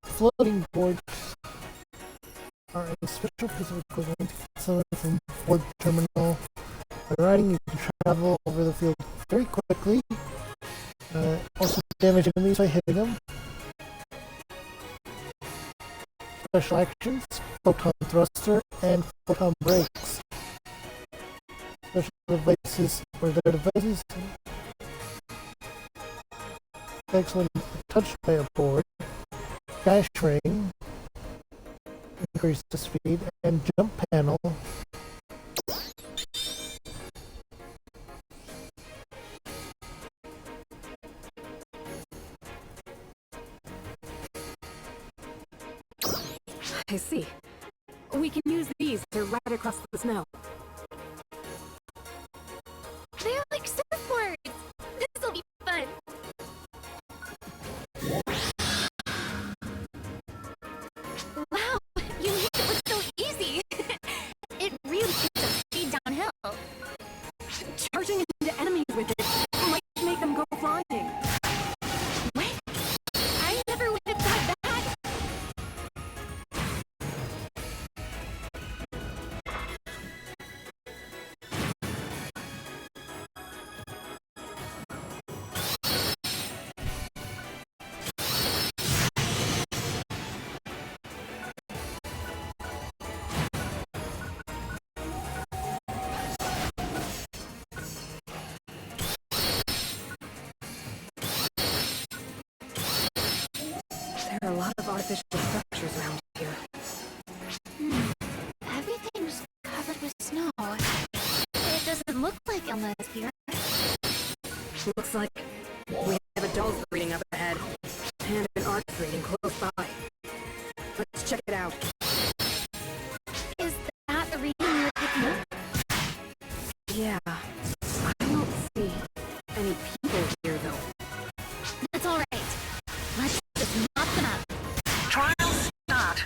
A: Floating boards are a special piece of equipment, so from board terminal By riding, you can travel over the field very quickly. Also damage enemies by hitting them. Special actions, Photon Thruster, and Photon Brakes. Special devices, or their devices, effects when touched by a board. Dash Ring, increase the speed, and Jump Panel.
F: I see. We can use these to ride across the snow.
E: They're like surfboards! This'll be fun! Wow! You made it look so easy! It really picks up speed downhill.
F: Charging into enemies with it might make them go flying.
E: What? I never would have thought that!
F: There are a lot of artificial structures around here.
E: Everything's covered with snow. It doesn't look like Elma is here.
F: Looks like we have a Dolls reading up ahead, and an Arcs reading close by. Let's check it out.
E: Is that the reading you're picking up?
F: Yeah, I don't see any people here though.
E: That's alright. Let's just mop them up.
B: Trial start.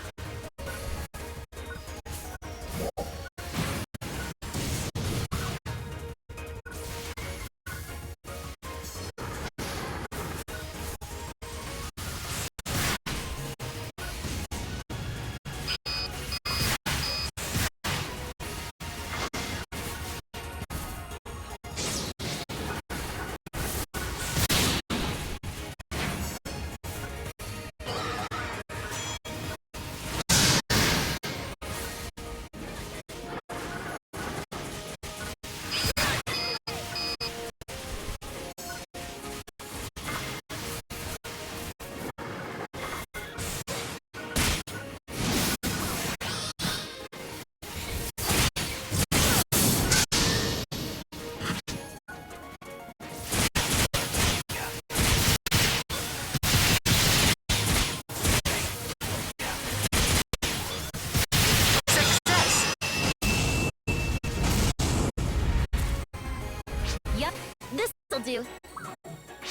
E: Yep, this'll do.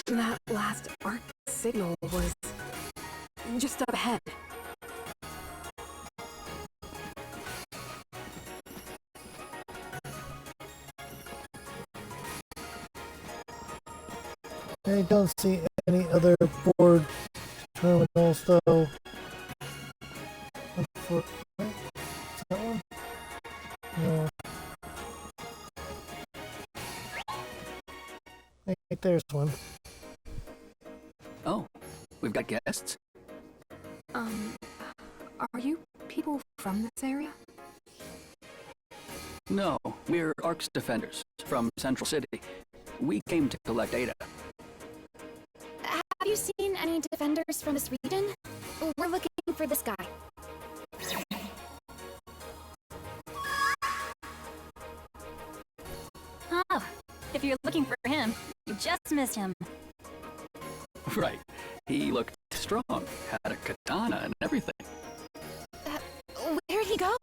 F: That last arc signal was just up ahead.
A: I don't see any other board terminals though. Is that one? No. Hey, there's one.
L: Oh, we've got guests?
F: Are you people from this area?
L: No, we're Arcs Defenders from Central City. We came to collect data.
E: Have you seen any defenders from this region? We're looking for this guy.
K: Oh, if you're looking for him, you just missed him.
L: Right. He looked strong, had a katana and everything.
E: Where'd he go?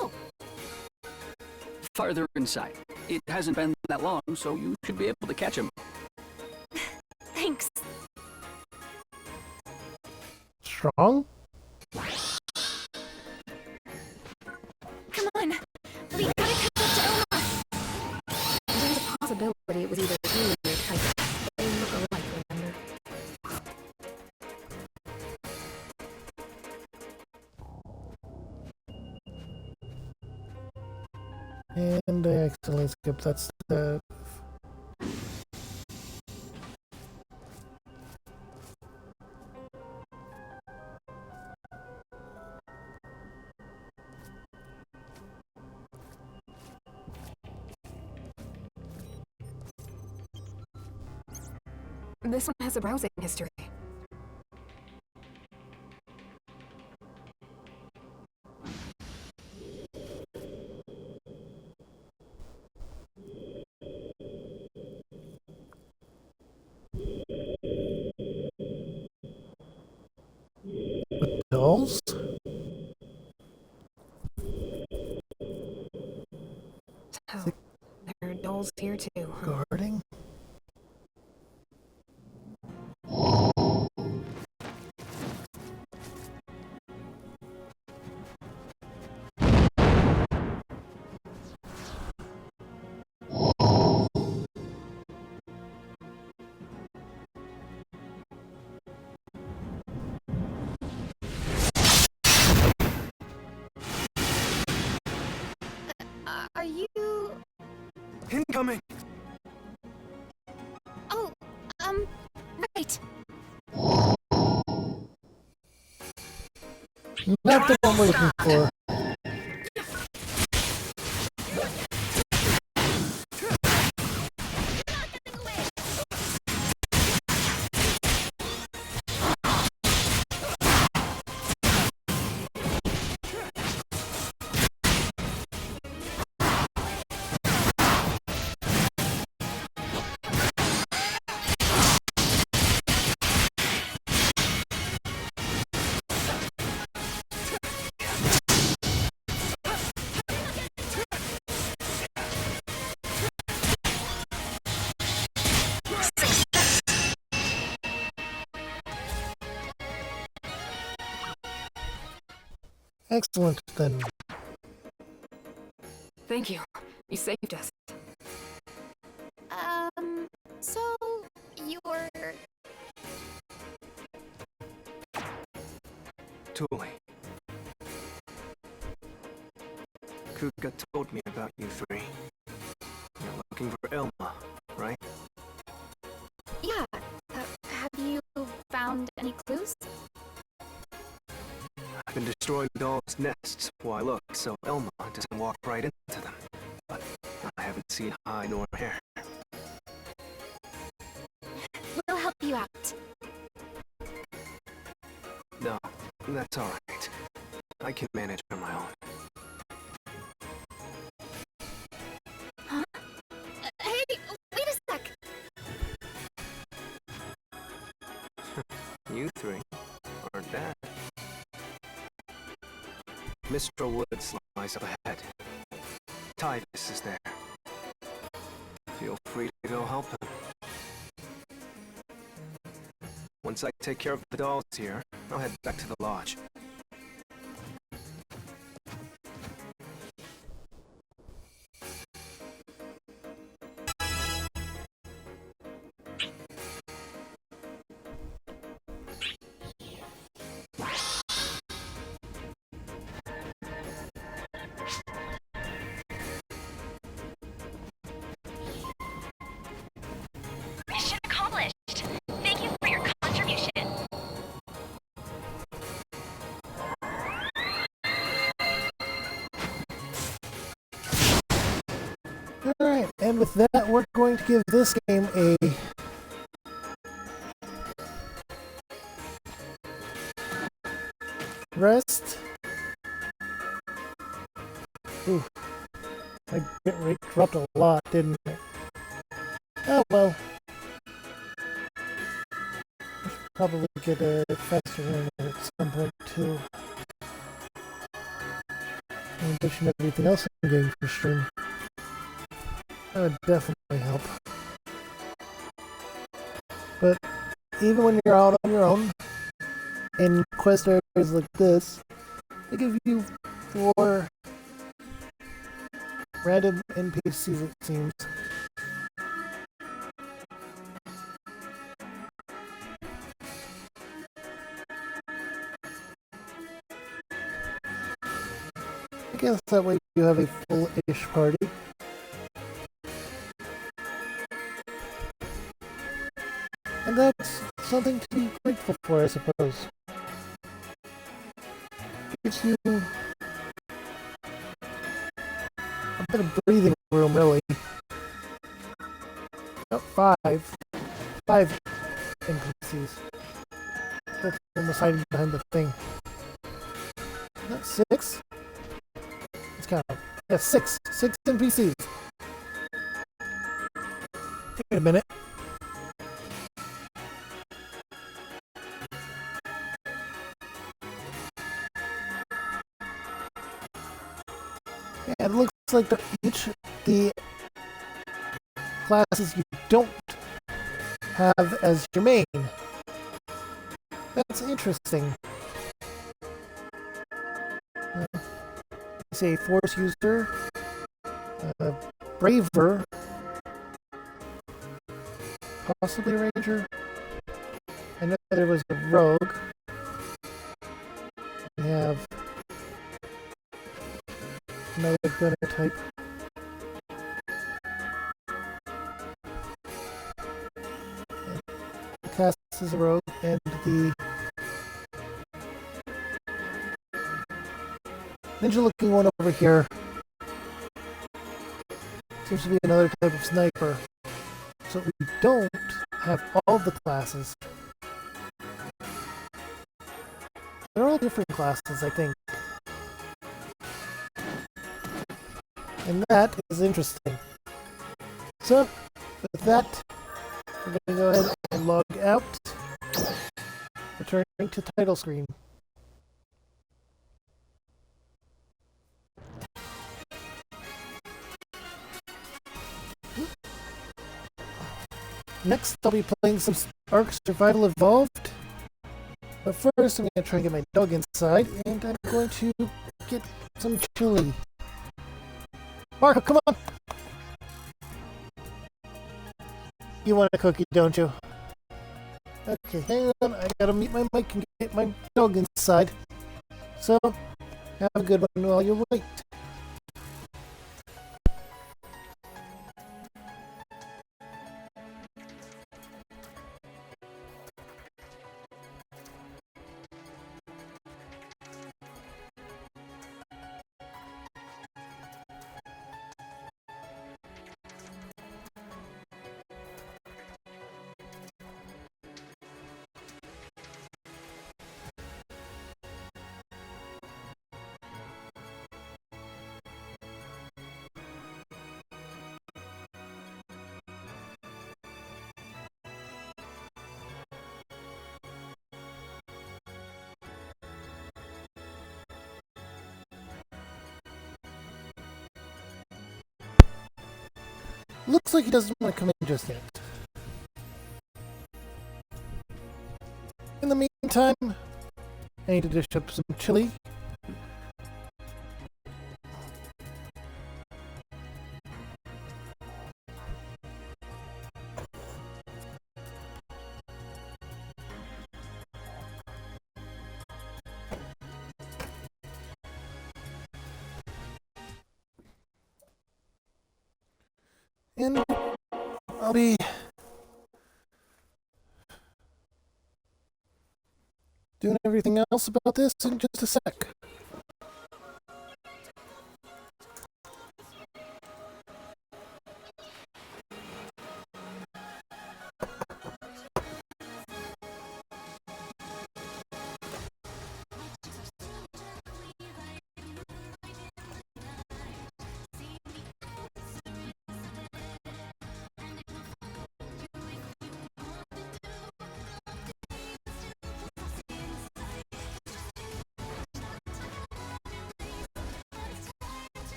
L: Farther inside. It hasn't been that long, so you should be able to catch him.
E: Thanks.
A: Strong?
E: Come on. We gotta catch up to Elma.
F: There's a possibility it was either he or Tiger. They look alike, remember?
A: And I accidentally skipped that step.
F: This one has a browsing history.
A: Dolls?
F: Oh, there are dolls here too.
A: Guarding?
E: Are you...
H: Incoming!
E: Oh, right.
A: Not the one we're looking for. Excellent, then.
F: Thank you. You saved us.
E: So you're...
H: Tuli. Kuka told me about you three. You're looking for Ilma, right?
E: Yeah. Have you found any clues?
H: I've been destroying dolls' nests while I look, so Ilma doesn't walk right into them. But I haven't seen hide nor hair.
E: We'll help you out.
H: No, that's alright. I can manage on my own.
E: Huh? Hey, wait a sec!
H: You three aren't bad. Mr. Woods lies up ahead. Titus is there. Feel free to go help him. Once I take care of the dolls here, I'll head back to the lodge.
D: Mission accomplished. Thank you for your contribution.
A: Alright, and with that, we're going to give this game a... rest. Ooh. My bit rate dropped a lot, didn't it? Oh well. I should probably get a faster internet at some point too. In addition to everything else I'm getting for stream. That would definitely help. But even when you're out on your own, in quest areas like this, they give you 4 random NPCs, it seems. I guess that way do have a full-ish party. And that's something to be grateful for, I suppose. Gives you a bit of breathing room, really. About five NPCs. That's almost hiding behind the thing. Not 6. Let's count. Yeah, 6. 6 NPCs. Wait a minute. Yeah, it looks like they're each the classes you don't have as your main. That's interesting. Say Force User, Braver, possibly Ranger. I know there was a Rogue. We have another gunner type. The cast is a Rogue, and the ninja-looking one over here seems to be another type of sniper. So we don't have all the classes. They're all different classes, I think. And that is interesting. So, with that, we're going to go ahead and log out. Returning to title screen. Next, I'll be playing some Ark Survival Evolved. But first, I'm going to try and get my dog inside, and I'm going to get some chili. Marco, come on! You want a cookie, don't you? Okay, hang on. I gotta mute my mic and get my dog inside. So, have a good one while you wait. Looks like he doesn't want to come in just yet. In the meantime, I need to dish up some chili. And I'll be doing everything else about this in just a sec.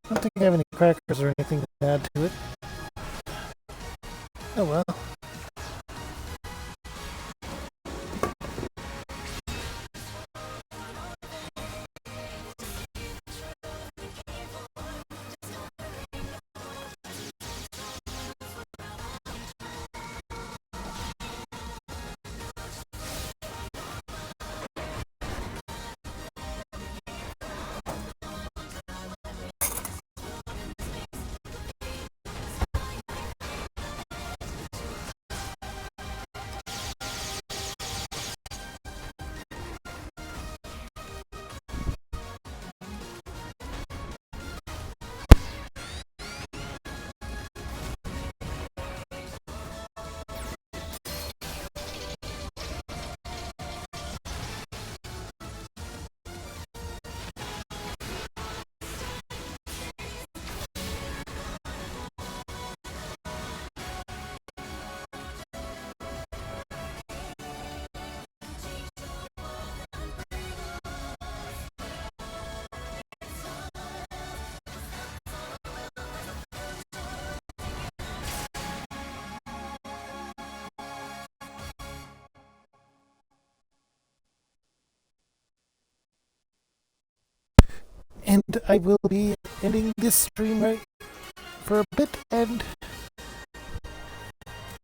A: I don't think I have any crackers or anything to add to it. Oh well. And I will be ending this stream right for a bit, and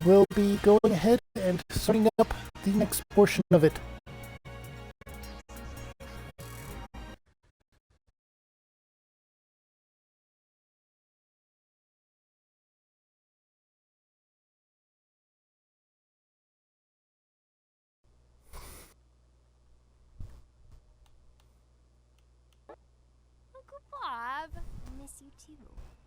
A: we'll be going ahead and starting up the next portion of it.
D: Uncle Bob, I miss you too.